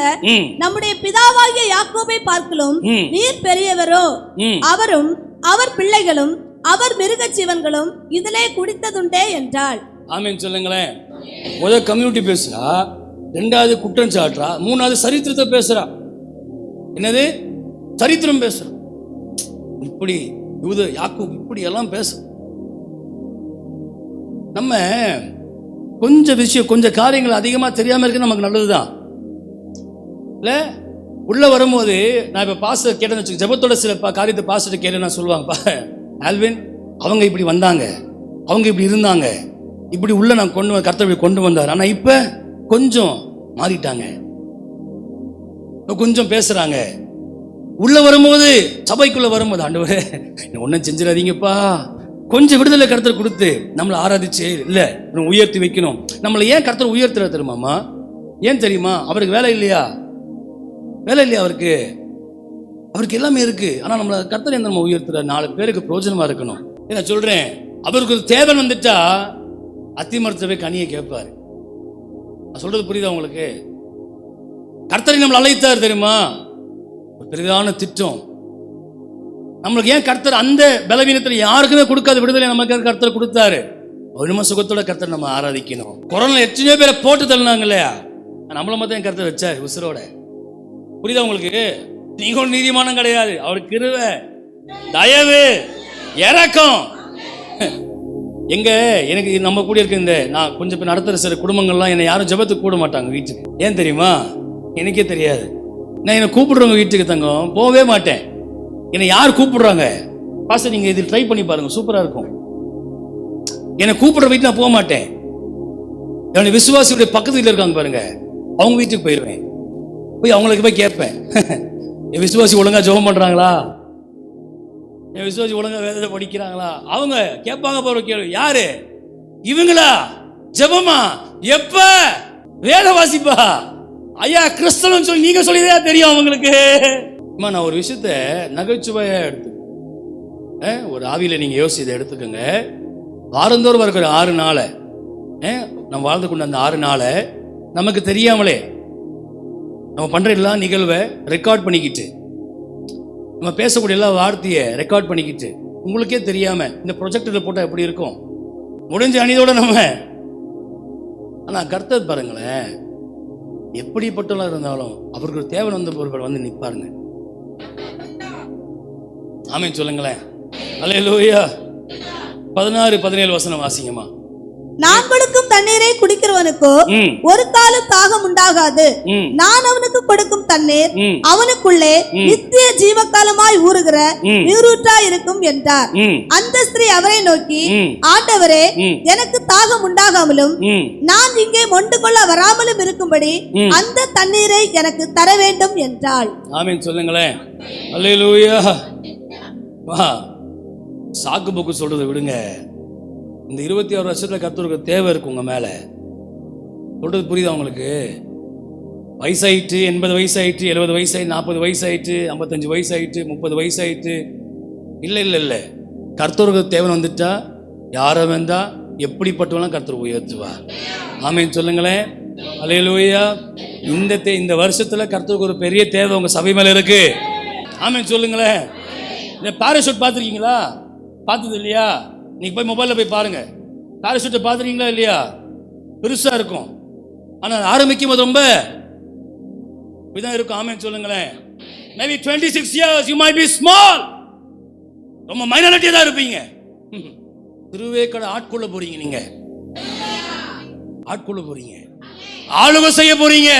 நம்முடைய பிதாவாகிய யாக்கோபை பார்க்கலும் நீர் பெரியவரோ, அவரும் அவர் பிள்ளைகளும் அவர் மிருக ஜீவன்களும் இதிலே குடித்ததுண்டே என்றாள். ஆமென் சொல்லுங்களேன். முதல் கம்யூனிட்டி பேசுறா, 2வது குற்றம் சாட்டுறா, 3வது சரித்திரத்தை பேசுறா. என்னது? சரித்திரம் பேசுறா. இப்படி யூத யாக்கோபு இப்படி எல்லாம் பேச. நம்ம கொஞ்சம் விஷயம், கொஞ்சம் காரியங்கள் அதிகமா தெரியாம இருக்கு, நமக்கு நல்லதுதான் இல்ல. உள்ள வரும்போது நான் இப்ப பாஸ்டர் கேட்டேன்னு வச்சுக்கோங்க, ஜெபத்தோட சில காரியத்தை பாஸ்டர் கேட்டு நான் சொல்லுவாங்க, ஆல்வின் அவங்க இப்படி வந்தாங்க, அவங்க இப்படி இருந்தாங்க, இப்படி உள்ள நான் கர்த்தர் கொண்டு வந்தார், ஆனா இப்ப கொஞ்சம் மாறிட்டாங்க, கொஞ்சம் பேசுறாங்க. உள்ள வரும்போது, சபைக்குள்ள வரும்போது, ஆண்டவரே ஒன்னும் செஞ்சிடாதீங்கப்பா, கொஞ்சம் விடுதலை கர்த்தர் கொடுத்து நம்மளை ஆராதிச்சு இல்ல உயர்த்தி வைக்கணும். நம்மளை ஏன் கர்த்தர் உயர்த்துற தெரியுமாமா? ஏன் தெரியுமா? அவருக்கு வேலை இல்லையா? வேலை இல்லையா அவருக்கு? அவருக்கு எல்லாமே இருக்கு. ஆனா நம்மளை கர்த்தர் எந்த நம்ம உயர்த்துற 4 பேருக்கு பிரயோஜனமா இருக்கணும். நான் சொல்றேன், அவருக்கு ஒரு தேவன் வந்துட்டா அத்திமரத்தவே கனியை கேட்பாரு. நான் சொல்றது புரியுதா உங்களுக்கு? கர்த்தரை நம்மளை அழைத்தார் தெரியுமா? ஒரு பெரிதான திட்டம். நம்மளுக்கு ஏன் கர்த்தர் அந்த பலவீனத்தில் யாருக்குமே கொடுக்காத விடுதலை நமக்கு கர்த்தர் கொடுத்தாரு. ஒழும சுகத்தோட கர்த்தர் நம்ம ஆராதிக்கணும். கொரோனா எத்தனையோ பேரை போட்டு தள்ளினாங்க இல்லையா? நம்மள மட்டும் என் கர்த்தர் வச்சாரு உசுரோட. புரியுதா உங்களுக்கு? நீங்க ஒரு நீதிமானம் கிடையாது. அவருக்கு கிருபை, தயவு, இரக்கம். எங்க எனக்கு நம்ம கூட இருக்க இந்த நான் கொஞ்சம் பேர் நடத்துற சில குடும்பங்கள்லாம் என்னை யாரும் ஜெபத்துக்கு கூட மாட்டாங்க வீட்டுக்கு. ஏன் தெரியுமா? எனக்கே தெரியாது. நான் என்னை கூப்பிடுறவங்க வீட்டுக்கு தங்கம் போவே மாட்டேன். என்னை யார் கூப்பிடுறாங்க? பாஸ்டர் நீங்க இது ட்ரை பண்ணி பாருங்க, சூப்பரா இருக்கும். என்னை கூப்பிடுற வீட்டுக்கு நான் போக மாட்டேன். என்னுடைய விசுவாசியுடைய பக்கத்து வீட்டில் இருக்காங்க பாருங்க, அவங்க வீட்டுக்கு போயிடுவேன். போய் அவங்களுக்கு போய் கேட்பேன், என் விசுவாசி ஒழுங்கா ஜெபம் பண்றாங்களா, என் விசுவாசி ஒழுங்கா வேதத்தை படிக்கிறாங்களா? அவங்க கேட்பாங்க போற கேள்வி, யாரு இவங்களா? ஜெபமா? எப்ப? வேத வாசிப்பா? ஐயா கிறிஸ்தவன் சொல்லி நீங்க சொல்லிதா தெரியும் அவங்களுக்கு. நான் ஒரு விஷயத்த நகைச்சுவையா எடுத்து ஒரு ஆவியில நீங்க யோசிச்சு எடுத்துக்கோங்க. வாரந்தோறும் இருக்கிற 6 நாளை நம்ம வாழ்ந்து கொண்ட அந்த 6 நாளை நமக்கு தெரியாமலே நம்ம பண்ற எல்லா நிகழ்வை ரெக்கார்ட் பண்ணிக்கிட்டு, நம்ம பேசக்கூடிய எல்லா வார்த்தையை ரெக்கார்ட் பண்ணிக்கிட்டு, உங்களுக்கே தெரியாம இந்த ப்ரொஜெக்டர்ல போட்டா எப்படி இருக்கும்? முடிஞ்ச அணிதோட நம்ம. ஆனா கர்த்தர் பாருங்களேன், எப்படிப்பட்டவங்களா இருந்தாலும் அவருக்கு தேவை வந்த வந்து நிற்பாருங்க. ஆமென் சொல்லுங்களேன். அல்லேலூயா. 16-17 வசனம் வாசிங்கம்மா. நான் கொடுக்கும் தண்ணீரை குடிக்கிறவனுக்கோ ஒரு காலம் தாகம் உண்டாகாது. நான் அவனுக்கு கொடுக்கும் தண்ணீர் அவனுக்குள்ளே நித்திய ஜீவகாலமாய் ஊறுகிற நீரூற்றாய் இருக்கும் என்றார். அந்த ஸ்திரீ அவரை நோக்கி, ஆண்டவரே, எனக்கு தாகம் உண்டாகாமலும் நான் இங்கே மொண்டு கொள்ள வராமலும் இருக்கும்படி அந்த தண்ணீரை எனக்கு தர வேண்டும் என்றாள். ஆமென் சொல்லுங்களேன். அல்லேலூயா. வா, சாக்கு போக்கு சொல்றதை விடுங்க. இந்த 26 வருஷத்துல கர்த்தருக்கு தேவை இருக்கு உங்க மேல. சொல்றது புரியுதா உங்களுக்கு? வயசாயிட்டு, 80 வயசாயிட்டு, 70 வயசாயிட்டு, 40 வயசாயிட்டு, 55 வயசாயிட்டு, 30 வயசாயிட்டு, இல்லை இல்லை இல்லை. கர்த்தருக்கு தேவை வந்துட்டா யாரை வந்தா எப்படிப்பட்டவெல்லாம் கர்த்தர் உயர்த்துவார். ஆமென் சொல்லுங்களேன். அல்லேலூயா. இந்த வருஷத்துல கர்த்தருக்கு ஒரு பெரிய தேவை உங்க சபை மேல இருக்கு. ஆமென் சொல்லுங்களேன். இந்த பாராசூட் பார்த்துருக்கீங்களா? பார்த்தது இல்லையா? நீங்க போய் மொபைல்ல போய் பாருங்க. பாராசூட்டை பார்த்துருக்கீங்களா இல்லையா? பெருசா இருக்கும். ஆனால் ஆரம்பிக்கும் போது ரொம்ப இதான் இருக்கும். ஆமென் சொல்லுங்களேன். Maybe 26 years you might be small. ரொம்ப மைனாரிட்டியா தான் இருப்பீங்க. திருவேக்கடை ஆட்கொள்ள போறீங்க. நீங்க ஆட்கொள்ள போறீங்க, ஆளுகை செய்ய போறீங்க.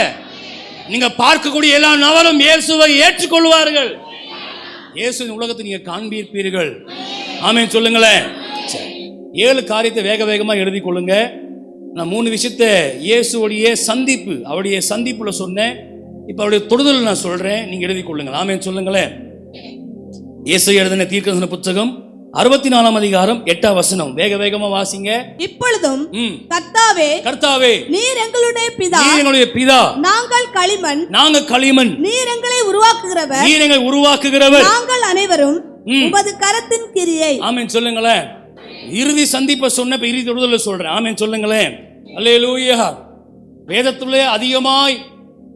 நீங்க பார்க்கக்கூடிய எல்லா நபரும் இயேசுவை ஏற்றுக்கொள்வார்கள். இயேசு உலகத்தை நீங்க காண்பீர்கள். ஆமென் சொல்லுங்களேன். 7 காரியத்தை வேக வேகமா எழுதி கொள்ளுங்க. நான் 3 விஷயத்தை இயேசுடைய சந்திப்பு, அவருடைய சந்திப்புல சொன்னேன். இப்ப அவருடைய தொடுதல் நான் சொல்றேன், நீங்க எழுதி கொள்ளுங்க. ஆமென் சொல்லுங்களேன். இயேசு எழுதின தீர்க்கதரிசன புத்தகம் 64ஆம் அதிகாரம் 8ஆம் வசனம். வேக வேகமா வாசிங்க. இப்பொழுதும் கர்த்தாவே, கர்த்தாவே, நீர் எங்களுடைய பிதா, நீர் எங்களுடைய பிதா, நாங்கள் களிமண், நாங்கள் களிமண், நீர் எங்களை உருவாக்குகிறவர், நீர் எங்களை உருவாக்குகிறவர், நாங்கள் அனைவரும் உமது கரத்தின் கிரியை. ஆமென் சொல்லுங்களேன். இறுதி சந்திப்பை சொன்ன இறுதி தொடுதல சொல்றேன். ஆமென் சொல்லுங்களேன். அல்லேலூயா. வேதத்திலே அதிகமாய்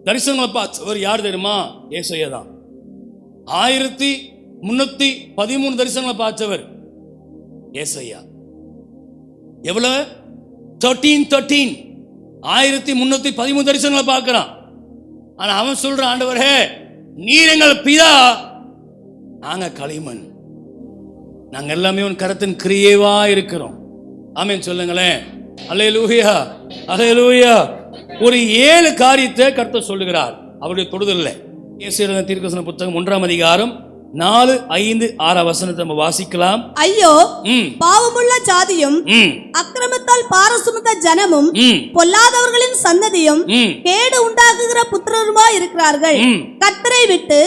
தரிசனங்களை பார்த்தவர் யார் தெரியுமா? ஏசாயா தான். 1313 தரிசனங்களை பார்த்தவர் ஏசாயா. எவ்வளவு? 13 1313 தரிசனங்களை பார்க்கிறான். ஆனா அவன் சொல்ற, ஆண்டவரே, நீர் எங்கள் பிதா, நாங்க களிமண், நாங்க எல்லாமே உன் கரத்தின் கிரியேவா இருக்கிறோம். ஆமென் சொல்லுங்களேன். அல்லேலூயா, அல்லேலூயா. ஒரு 7 காரியத்தை கர்த்தர் சொல்லுகிறார் அவருடைய தொடுதல்ல. இயேசுவின் தீர்க்கதரிசன புத்தகம் 1ஆம் அதிகாரம் 4, 5, 6 வசனத்தை நம்ம வாசிக்கலாம். ஐயோ, பாவமுள்ள ஜாதியும் அக்கிரமத்தால் பாரசுமத்த ஜனமும் பொல்லாதவர்களின் சந்ததியும் கேடு உண்டாக்குகிற புத்திரருமா இருக்கிறார்கள். கர்த்தரை விட்டு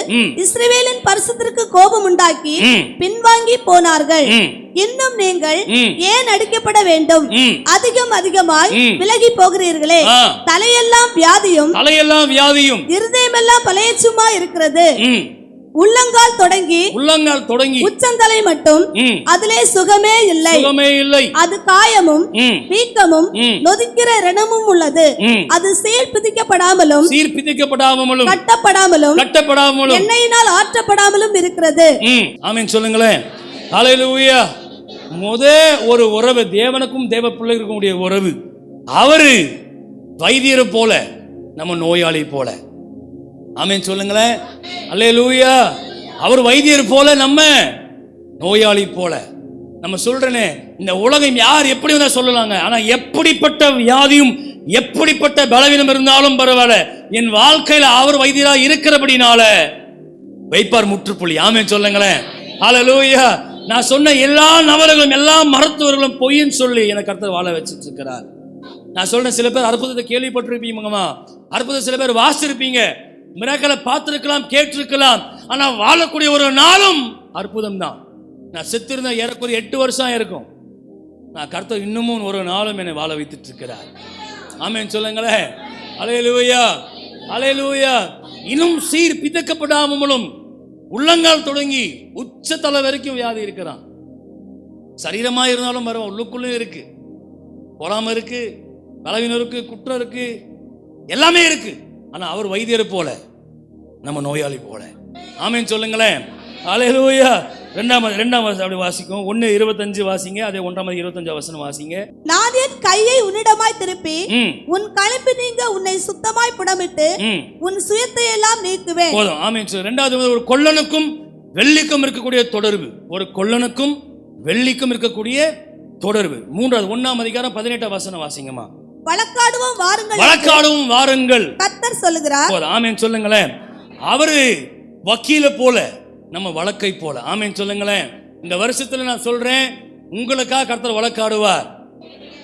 இஸ்ரவேலின் பரிசுத்தருக்கு கோபம் உண்டாக்கி பின்வாங்கி போனார்கள். இன்னும் நீங்கள் ஏன் அடிக்கப்பட வேண்டும்? அதிகம் அதிகமாய் விலகி போகிறீர்களே. தலையெல்லாம் வியாதியும், தலையெல்லாம் வியாதியும், இருதயமெல்லாம் பழையச்சுமா இருக்கிறது. உள்ளங்கால் தொடங்கி உச்சந்தலை மட்டும் அதிலே சுகமே இல்லை. அது காயமும் வீக்கமும் நொதிக்கிற ரணமும் உள்ளது. அது சீர்பிதிக்கப்படாமலும் கட்டப்படாமலும் எண்ணெயினால் ஆற்றப்படாமலும் இருக்கிறது. ஆமென் சொல்லுங்களேன். ஹல்லேலூயா. ஒரு உறவு, தேவனுக்கும் தேவ பிள்ளைகளுக்கும் உடைய உறவு. அவரு வைத்தியரை போல, நம்ம நோயாளி போல. ஆமென் சொல்லுங்களேன். அல்லேலூயா. அவர் வைத்தியர் போல, நம்ம நோயாளி போல. நம்ம சொல்றேனே, இந்த உலகம் யார் எப்படி வந்தா சொல்லலாங்க, ஆனா எப்படிப்பட்ட வியாதியும் எப்படிப்பட்ட பலவீனம் இருந்தாலும் பரவாயில்ல, என் வாழ்க்கையில அவர் வைத்தியரா இருக்கிறபடினால வைப்பார் முற்றுப்புள்ளி. ஆமென் சொல்லுங்களேன். ஹல்லேலூயா. நான் சொன்ன எல்லா நபர்களும் எல்லா மருத்துவர்களும் பொய்ன்னு சொல்லி எனக்கு கர்த்தர் வாழ வச்சிட்டு இருக்கிறார். நான் சொல்றேன், சில பேர் அற்புதத்தை கேள்விப்பட்டிருப்பீங்கம்மா, அற்புதம் சில பேர் வாசிச்சிருப்பீங்க, மிராக்களை பார்த்திருக்கலாம், கேட்டிருக்கலாம், ஆனா வாழக்கூடிய ஒரு நாளும் அற்புதம் தான். நான் செத்திருந்த ஏறக்குறைய 8 வருஷம் இருக்கும். நான் கர்த்தர் இன்னமும் ஒரு நாளும் என்னை வாழ வைத்துட்டு இருக்கிறார். ஆமென் சொல்லுங்களேன். அல்லேலூயா, அல்லேலூயா. இன்னும் சீர் பிதக்கப்படாமலும் உள்ளங்கால் தொடங்கி உச்சத்தலை வரைக்கும் வியாதி இருக்கிறான். சரீரமா இருந்தாலும் வரும், உள்ளுக்குள்ளே இருக்கு, பொறாம இருக்கு, பலவீனம் இருக்கு, குற்றம் இருக்கு, எல்லாமே இருக்கு. ஆனா அவர் வைத்தியர் போல, நம்ம நோயாளி போல. ஆமென் சொல்லுங்களேன். அல்லேலூயா. 2ஆம் அப்படி வாசிக்கும். 1:25 வாசிங்க. அதே 1:25 வசனம் வாசிங்க. நான் என் கையை உன்னிடமாய் திருப்பி உன் களைப்பு நீங்க உன்னை சுத்தமாய் புடமிட்டு உன் சுயத்தை எல்லாம் நீக்குவேன். போதும். ஆமென். 2வது ஒரு கொல்லனுக்கும் வெள்ளிக்கும் இருக்கக்கூடிய தொடர்பு. ஒரு கொல்லனுக்கும் வெள்ளிக்கும் இருக்கக்கூடிய தொடர்பு. 3வது 1ஆம் அதிகாரம் 18ஆம் வசனம் வாசிங்கம்மா. வழக்காடுவோம் வாருங்கள் கர்த்தர் சொல்லுகிறார். ஆமென் சொல்லுங்களேன். அவரு வக்கீல போல, நம்ம வழக்கை போல. ஆமென் சொல்லுங்களேன். இந்த வருஷத்துல நான் சொல்றேன், உங்களுக்காக கர்த்தர் வழக்காடுவார்.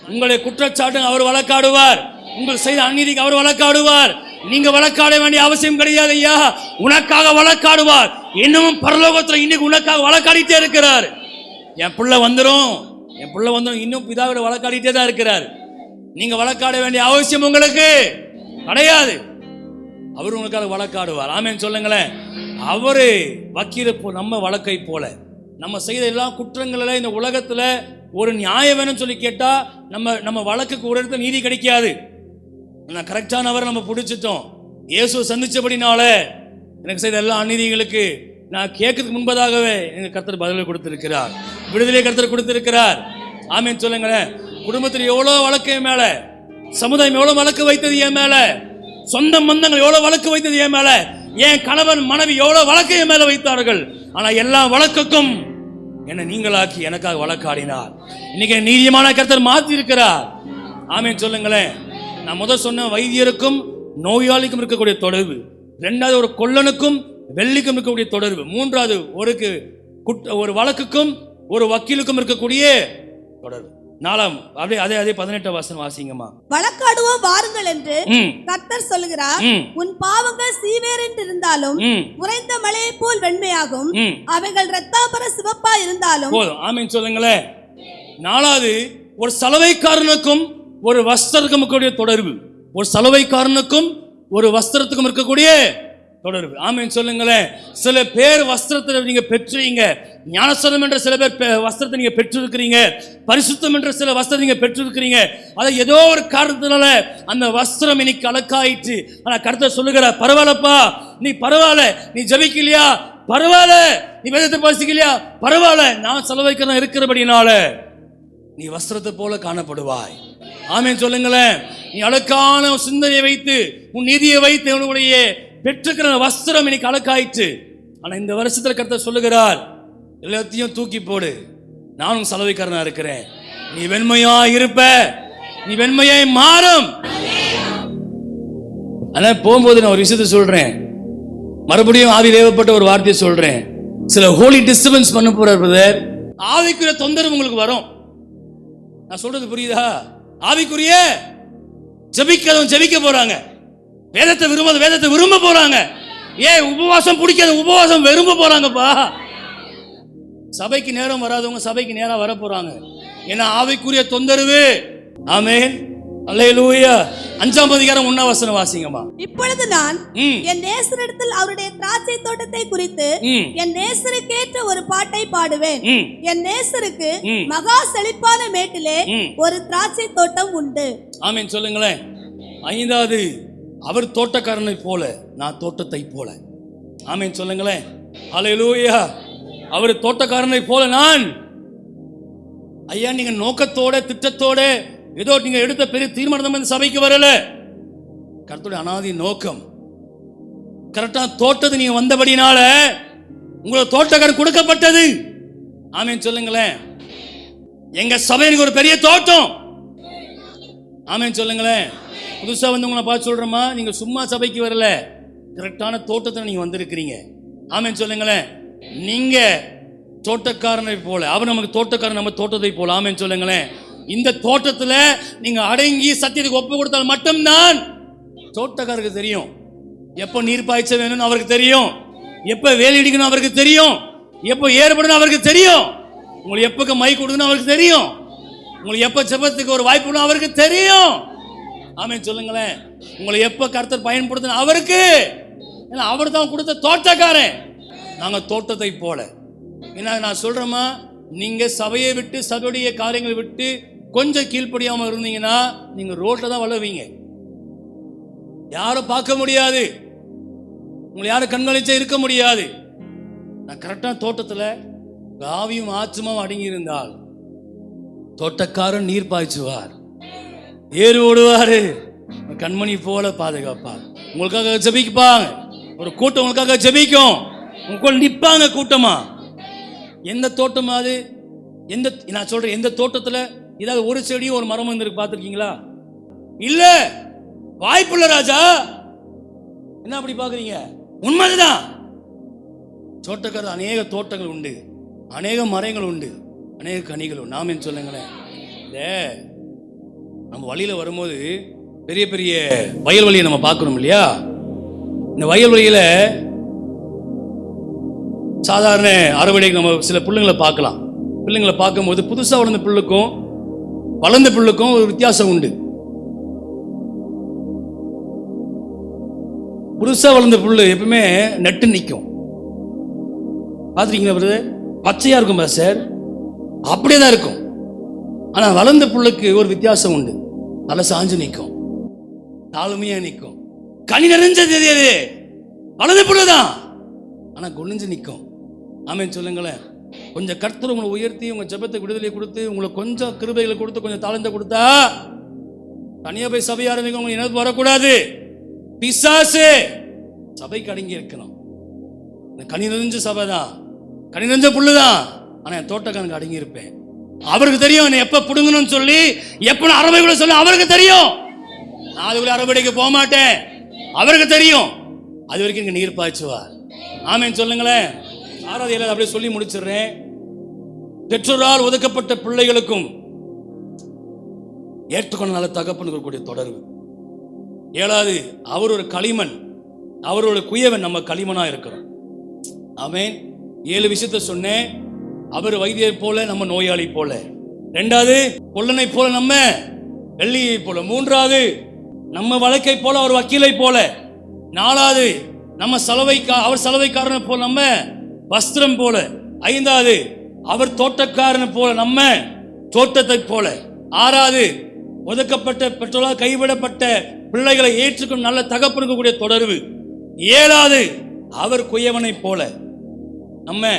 உங்களுடைய குற்றச்சாட்டு அவர் வழக்காடுவார். உங்கள் செய்த அநீதிக்கு அவர் வழக்காடுவார். நீங்க வழக்காட வேண்டிய அவசியம் கிடையாது. ஐயா உனக்காக வழக்காடுவார். இன்னமும் பரலோகத்துல இன்னைக்கு உனக்காக வழக்காடிட்டே இருக்கிறார். என் பிள்ளை வந்துரும், இன்னும் பிதாவோட வழக்காடிட்டே தான் இருக்கிறார். நீங்க வழக்காட வேண்டிய அவசியம் உங்களுக்கு கிடையாது. அவர் உங்களுக்காக வழக்காடுவார். ஆமென் சொல்லுங்களேன். அவரு வக்கீல போ, நம்ம வழக்கை போல. நம்ம செய்த எல்லா குற்றங்கள இந்த உலகத்துல ஒரு நியாயம் வேணும்னு சொல்லி கேட்டா நம்ம வழக்குக்கு ஒரு இடத்துல நீதி கிடைக்காது. கரெக்டானவரை நம்ம பிடிச்சிட்டோம். இயேசு சந்திச்சபடினால எனக்கு செய்த எல்லா அநீதிகளுக்கு நான் கேட்கறதுக்கு முன்பதாகவே எங்க கர்த்தர் பதிலை கொடுத்திருக்கிறார், விடுதலை கர்த்தர் கொடுத்திருக்கிறார். ஆமென் சொல்லுங்களேன். குடும்பத்தில் எவ்வளவு வழக்கு என் மேல, சமுதாயம் எவ்வளவு வழக்கு வைத்தது என் மேல, சொந்த பந்தங்கள் எவ்வளவு வழக்கு வைத்தது என் மேல, என் கணவன் மனைவி எவ்வளவு வழக்கு என் மேல வைத்தார்கள். ஆனா எல்லா வழக்குக்கும் என்னை நீங்களாக்கி எனக்காக வழக்காடினார். இன்னைக்கு நீதிமான கர்த்தர் மாற்றி இருக்கிறார். ஆமென் சொல்லுங்களேன். நான் முதல் சொன்ன வைத்தியருக்கும் நோயாளிக்கும் இருக்கக்கூடிய தொடர்பு. 2வது ஒரு கொல்லனுக்கும் வெள்ளிக்கும் இருக்கக்கூடிய தொடர்பு. 3வது ஒரு வழக்குக்கும் ஒரு வக்கீலுக்கும் இருக்கக்கூடிய தொடர்பு. 4ஆம் அதே 18 வசனம் வாசிங்கம்மா. வழக்காடுவோம் வாருங்கள் என்று கர்த்தர் சொல்லுகிறார். உன் பாவங்கள் சீவேரென்று இருந்தாலும் உறைந்த மலையை போல் வெண்மையாகும், அவைகள் இரத்தாம்பர சிவப்பா இருந்தாலும். ஆமென் சொல்லுங்களேன். 4வது ஒரு சலவைக்காரனுக்கும் ஒரு வஸ்திரத்துக்கும் இருக்கக்கூடிய தொடர்பு. ஒரு சலவைக்காரனுக்கும் ஒரு வஸ்திரத்துக்கும் இருக்கக்கூடிய தொடர்பு. ஆமென் சொல்லுங்களேன். சில பேர் வஸ்திரத்தை நீங்க பெற்றீங்க, ஞானஸ்நானம் என்ற சில பேர் வஸ்திரத்தை நீங்க பெற்றிருக்கிறீங்க, பரிசுத்தம் என்ற சில வஸ்திரத்தை நீங்க பெற்றிருக்கிறீங்க. அதை ஏதோ ஒரு காரணத்தினால அந்த வஸ்திரம் இன்னைக்கு அலக்காயிற்று. ஆனா கர்த்தர் சொல்லுகிறார், பரவாயில்லப்பா, நீ பரவாயில்ல, நீ ஜெபிக்கலையா பரவாயில்ல, நீ வேதத்தை வாசிக்கலையா பரவாயில்ல, நான் செலவைக்கிறேன் இருக்கிறபடினால நீ வஸ்திரத்தை போல காணப்படுவாய். ஆமென் சொல்லுங்களேன். நீ அழுக்கான சிந்தனையை வைத்து உன் நீதியை வைத்து உன்னுடைய பெற்றுக்கிற வஸ்திரம் இன்னைக்கு அழுக்காயிற்று. ஆனா இந்த வருஷத்துல கர்த்தர் சொல்லுகிறார், எல்லாத்தையும் தூக்கி போடு, நானும் சலவைக்காரனா இருக்கிறேன், நீ வெண்மையா இருப்ப, நீ வெண்மையாய் மாறும். ஆனா போகும்போது நான் ஒரு விஷயத்தை சொல்றேன், மறுபடியும் ஆவி தேவைப்பட்ட ஒரு வார்த்தையை சொல்றேன். சில ஹோலி டிஸ்டர்பன்ஸ் பண்ண போறார் பிரதர். ஆவிக்குரிய தொந்தரவு உங்களுக்கு வரும். நான் சொல்றது புரியுதா? ஆவிக்குரிய ஜெபிக்க போறாங்க, வேதத்தை விரும்ப போறாங்க. உபவாசம் பிடிக்காத உபவாசம் விரும்ப போறாங்கப்பா. சபைக்கு நேரம் வராதவங்க சபைக்கு நேரம் வர போறாங்க. ஏன்னா ஆவிக்குரிய தொந்தரவு. ஆமென். அல்லேலூயா. 5ஆம் அதிகாரம் 1ஆம் வசனம் வாசிங்கம்மா. இப்பொழுது நான் என் நேசரிடத்தில் அவருடைய திராட்சை தோட்டத்தை குறித்து என் நேசருக்கேற்ற ஒரு பாட்டை பாடுவேன். என் நேசருக்கு மகா செழிப்பான மேட்டிலே ஒரு திராட்சை தோட்டம் உண்டு. ஆமென் சொல்லுங்களேன். 5வது, அவர் தோட்டக்காரனை போல நான் தோட்டத்தை போல. ஆமென் சொல்லுங்களேன். அல்லேலூயா. அவர் தோட்டக்காரனை போல நான். ஐயா, நீங்க நோக்கத்தோட திட்டத்தோட ஏதோ நீங்க எடுத்த பெரிய தீர்மானம் இந்த சபைக்கு வரல. கர்த்தருடைய அனாதி நோக்கம் கரெக்டா தோட்டத்து நீங்க வந்தபடினால உங்களுக்கு தோட்டக்காரன் கொடுக்கப்பட்டது. ஆமென் சொல்லுங்களேன். எங்க சபைக்கு ஒரு பெரிய தோட்டம். ஆமென் சொல்லுங்களேன். புதுசா வந்து உங்களை பார்த்து சொல்றோமா, நீங்க சும்மா சபைக்கு வரல, கரெக்டான தோட்டத்தை நீங்க வந்திருக்கிறீங்க. ஆமென் சொல்லுங்களேன். நீங்க தோட்டக்காரனை போல, அவர் நமக்கு தோட்டக்காரன், நம்ம தோட்டத்தை போல. ஆமென் சொல்லுங்களேன். இந்த தோட்டத்துல நீங்க அடங்கி சத்தியத்துக்கு ஒப்பு கொடுத்தால் மட்டும்தான் தோட்டக்காரருக்கு தெரியும். எப்போ நீர் பாய்ச்ச வேணும்னு அவருக்கு தெரியும், எப்ப வேலி அடிக்கணும் அவருக்கு தெரியும், எப்போ ஏற்படணும் அவருக்கு தெரியும், உங்களுக்கு எப்பக்கு மை கொடுக்கணும் அவருக்கு தெரியும், உங்களுக்கு எப்ப ஜெபத்துக்கு ஒரு வாய்ப்பு அவருக்கு தெரியும். ஆமென் சொல்லுங்களேன். உங்களை எப்ப கர்த்தர் பயன்படுத்தணும் அவருக்கு. அவர் தான் கொடுத்த தோட்டக்காரன். நாங்க தோட்டத்தை போல. என்ன நான் சொல்றேமா, நீங்க சபையை விட்டு சபையுடைய காரியங்களை விட்டு கொஞ்சம் கீழ்ப்படியாம இருந்தீங்கன்னா நீங்க ரோட்ல தான் வளருவீங்க. யாரும் பார்க்க முடியாது, உங்களை யாரும் கண்காணிச்சா இருக்க முடியாது. நான் கரெக்டா தோட்டத்துல ஆவியும் ஆச்சுமாவும் அடங்கி இருந்தால் தோட்டக்காரன் நீர் பாய்ச்சுவார், ஏறு ஓடுவாரு, கண்மணி போல பாதுகாப்பார். உங்களுக்காக ஜெபிப்பாங்க, ஒரு கூட்டம் உங்களுக்காக ஜெபிக்கும், உங்களுக்கு நிற்பாங்க கூட்டமா. எந்த தோட்டமா அது? நான் சொல்றேன், எந்த தோட்டத்துல ஏதாவது ஒரு செடியும் ஒரு மரம் இருக்கு பார்த்துருக்கீங்களா? இல்ல, வாய்ப்புள்ள ராஜா. என்ன அப்படி பாக்குறீங்க? உண்மைதான். தோட்டக்காரர் அநேக தோட்டங்கள் உண்டு, அநேக மரங்கள் உண்டு, அநேக கனிகள் உண்டு. நாம சொல்லுங்களேன். நம்ம வழியில வரும்போது பெரிய பெரிய வயல்வெளியை நம்ம பார்க்கணும் இல்லையா? இந்த வயல்வெளியில சாதாரண அறுவடைக்கு நம்ம சில புல்லுங்களை பார்க்கலாம். பிள்ளைங்களை பார்க்கும்போது புதுசா வளர்ந்த புல்லுக்கும் வளர்ந்த புல்லுக்கும் ஒரு வித்தியாசம் உண்டு. புதுசா வளர்ந்த புல்லு எப்பவுமே நட்டு நிற்கும். பார்த்துருக்கீங்களா? பச்சையா இருக்கும் சார், அப்படியே தான் இருக்கும். ஆனா வளர்ந்த புல்லுக்கு ஒரு வித்தியாசம் உண்டு. தலை சாஞ்சு நிற்கும், தாழ்மையா நிற்கும், கனி நிறைஞ்சது தெரியாது. வளர்ந்த புல்லுதான், ஆனா குனிஞ்சு நிற்கும். ஆமென் சொல்லுங்களேன். கொஞ்சம் கர்த்தர் உங்களை உயர்த்தி உங்க ஜெபத்தை விடுதலை கொடுத்து உங்களுக்கு கொஞ்சம் கிருபைகளை கொடுத்து கொஞ்சம் தாழ்ந்த கொடுத்தா தனியா போய் சபை ஆரம்பிக்க உங்களுக்கு என்ன வரக்கூடாது. பிசாசு சபைக்கு அடங்கி இருக்கணும். கனி நிறைஞ்ச சபை தான், கனி நிறைஞ்ச புல்லுதான், ஆனா என் தோட்டக்காரனுக்கு அடங்கி இருப்பேன். அவருக்கு தெரியும் என்ன எப்ப புடுங்கணும்னு சொல்லி, எப்ப அறுவடை கூட சொல்லி அவருக்கு தெரியும். நான் அதுக்குள்ள அறுவடைக்கு போக மாட்டேன், அவருக்கு தெரியும். அது வரைக்கும் இங்க நீர் பாய்ச்சுவார். ஆமென் சொல்லுங்களேன். 6வது 7வது அப்படியே சொல்லி முடிச்சிடுறேன். பெற்றோரால் ஒதுக்கப்பட்ட பிள்ளைகளுக்கும் ஏற்றுக்கொண்ட நல்ல தகப்பனுக்கு கூடிய தொடர்பு. 7வது, அவர் ஒரு களிமண், அவரோட குயவன், நம்ம களிமனா இருக்கிறோம். ஆமென். 7 விஷயத்த சொன்னேன். அவர் வைத்தியர் போல, நம்ம நோயாளி போல. 2வது, கொல்லனை போல, நம்ம வெள்ளியை போல. 3வது, நம்ம வழக்கை போல, அவர் வக்கீலை போல. 4வது, நம்ம அவர் சலவைக்காரனை போல, நம்ம வஸ்திரம் போல. 5வது, அவர் தோட்டக்காரனை போல, நம்ம தோட்டத்தை போல. 6வது, ஒதுக்கப்பட்ட பெற்றோரால் கைவிடப்பட்ட பிள்ளைகளை ஏற்றுக்கொண்டு நல்ல தகப்பனுக்கு கூடிய தொடர்பு. 7வது, அவர் குயவனை போல, நம்ம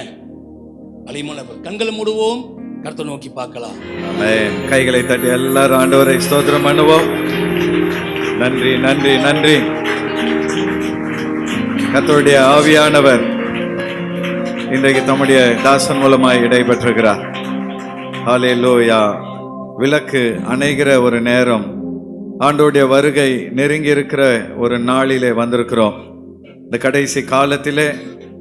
களிமண். கண்களை மூடுவோம், கர்த்தரை நோக்கி பார்க்கலாம். ஆமென். கைகளை தட்டி எல்லாரும் ஆண்டவரை ஸ்தோத்திரம் பண்ணுவோம். நன்றி நன்றி நன்றி. கர்த்தருடைய ஆவியானவர் இன்றைக்கு தம்முடைய தாசன் மூலமாய் இடைபெற்றிருக்கிறார். ஹல்லேலூயா. விளக்கு அணைகிற ஒரு நேரம், ஆண்டவருடைய வருகை நெருங்கி இருக்கிற ஒரு நாளிலே வந்திருக்கிறோம். இந்த கடைசி காலத்திலே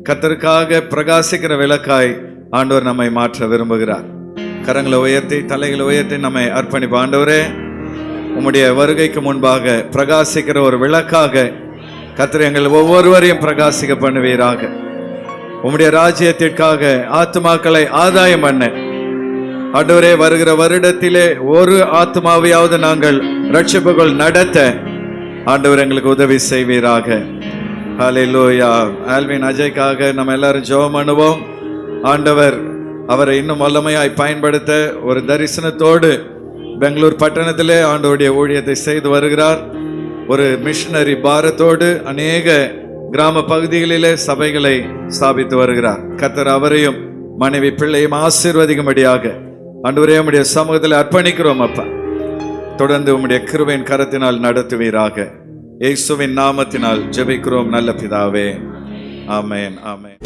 கர்த்தருக்காக பிரகாசிக்கிற விளக்காய் ஆண்டவர் நம்மை மாற்ற விரும்புகிறார். கரங்களை உயர்த்தி தலைகளை உயர்த்தி நம்மை அர்ப்பணிப்போம். ஆண்டவரே, உம்முடைய வருகைக்கு முன்பாக பிரகாசிக்கிற ஒரு விளக்காக கர்த்தர் எங்கள் ஒவ்வொருவரையும் பிரகாசிக்க பண்ணுவீராக. உம்முடைய ராஜ்யத்திற்காக ஆத்துமாக்களை ஆதாயம் பண்ண ஆண்டவரே, வருகிற வருடத்திலே ஒரு ஆத்மாவையாவது நாங்கள் ரட்சிப்புகள் நடத்த ஆண்டவர் எங்களுக்கு உதவி செய்வீராக. ஹல்லேலூயா. ஆல்வின் அஜய்க்காக நம்ம எல்லாரும் ஜெபம் பண்ணுவோம். ஆண்டவர் அவரை இன்னும் வல்லமையாய் பயன்படுத்த ஒரு தரிசனத்தோடு பெங்களூர் பட்டணத்திலே ஆண்டவருடைய ஊழியத்தை செய்து வருகிறார். ஒரு மிஷனரி பாரத்தோடு அநேக கிராம பகுதிகளிலே சபைகளை ஸ்தாபித்து வருகிறார். கர்த்தர் அவரையும் மனைவி பிள்ளையும் ஆசீர்வதிக்கும்படியாக ஆண்டவரே உம்முடைய சமூகத்தில் அர்ப்பணிக்கிறோம். அப்பா, தொடர்ந்து உம்முடைய கிருபையின் கரத்தினால் நடத்துவீராக. இயேசுவின் நாமத்தினால் ஜெபிக்கிறோம் நல்ல பிதாவே. ஆமென், ஆமென்.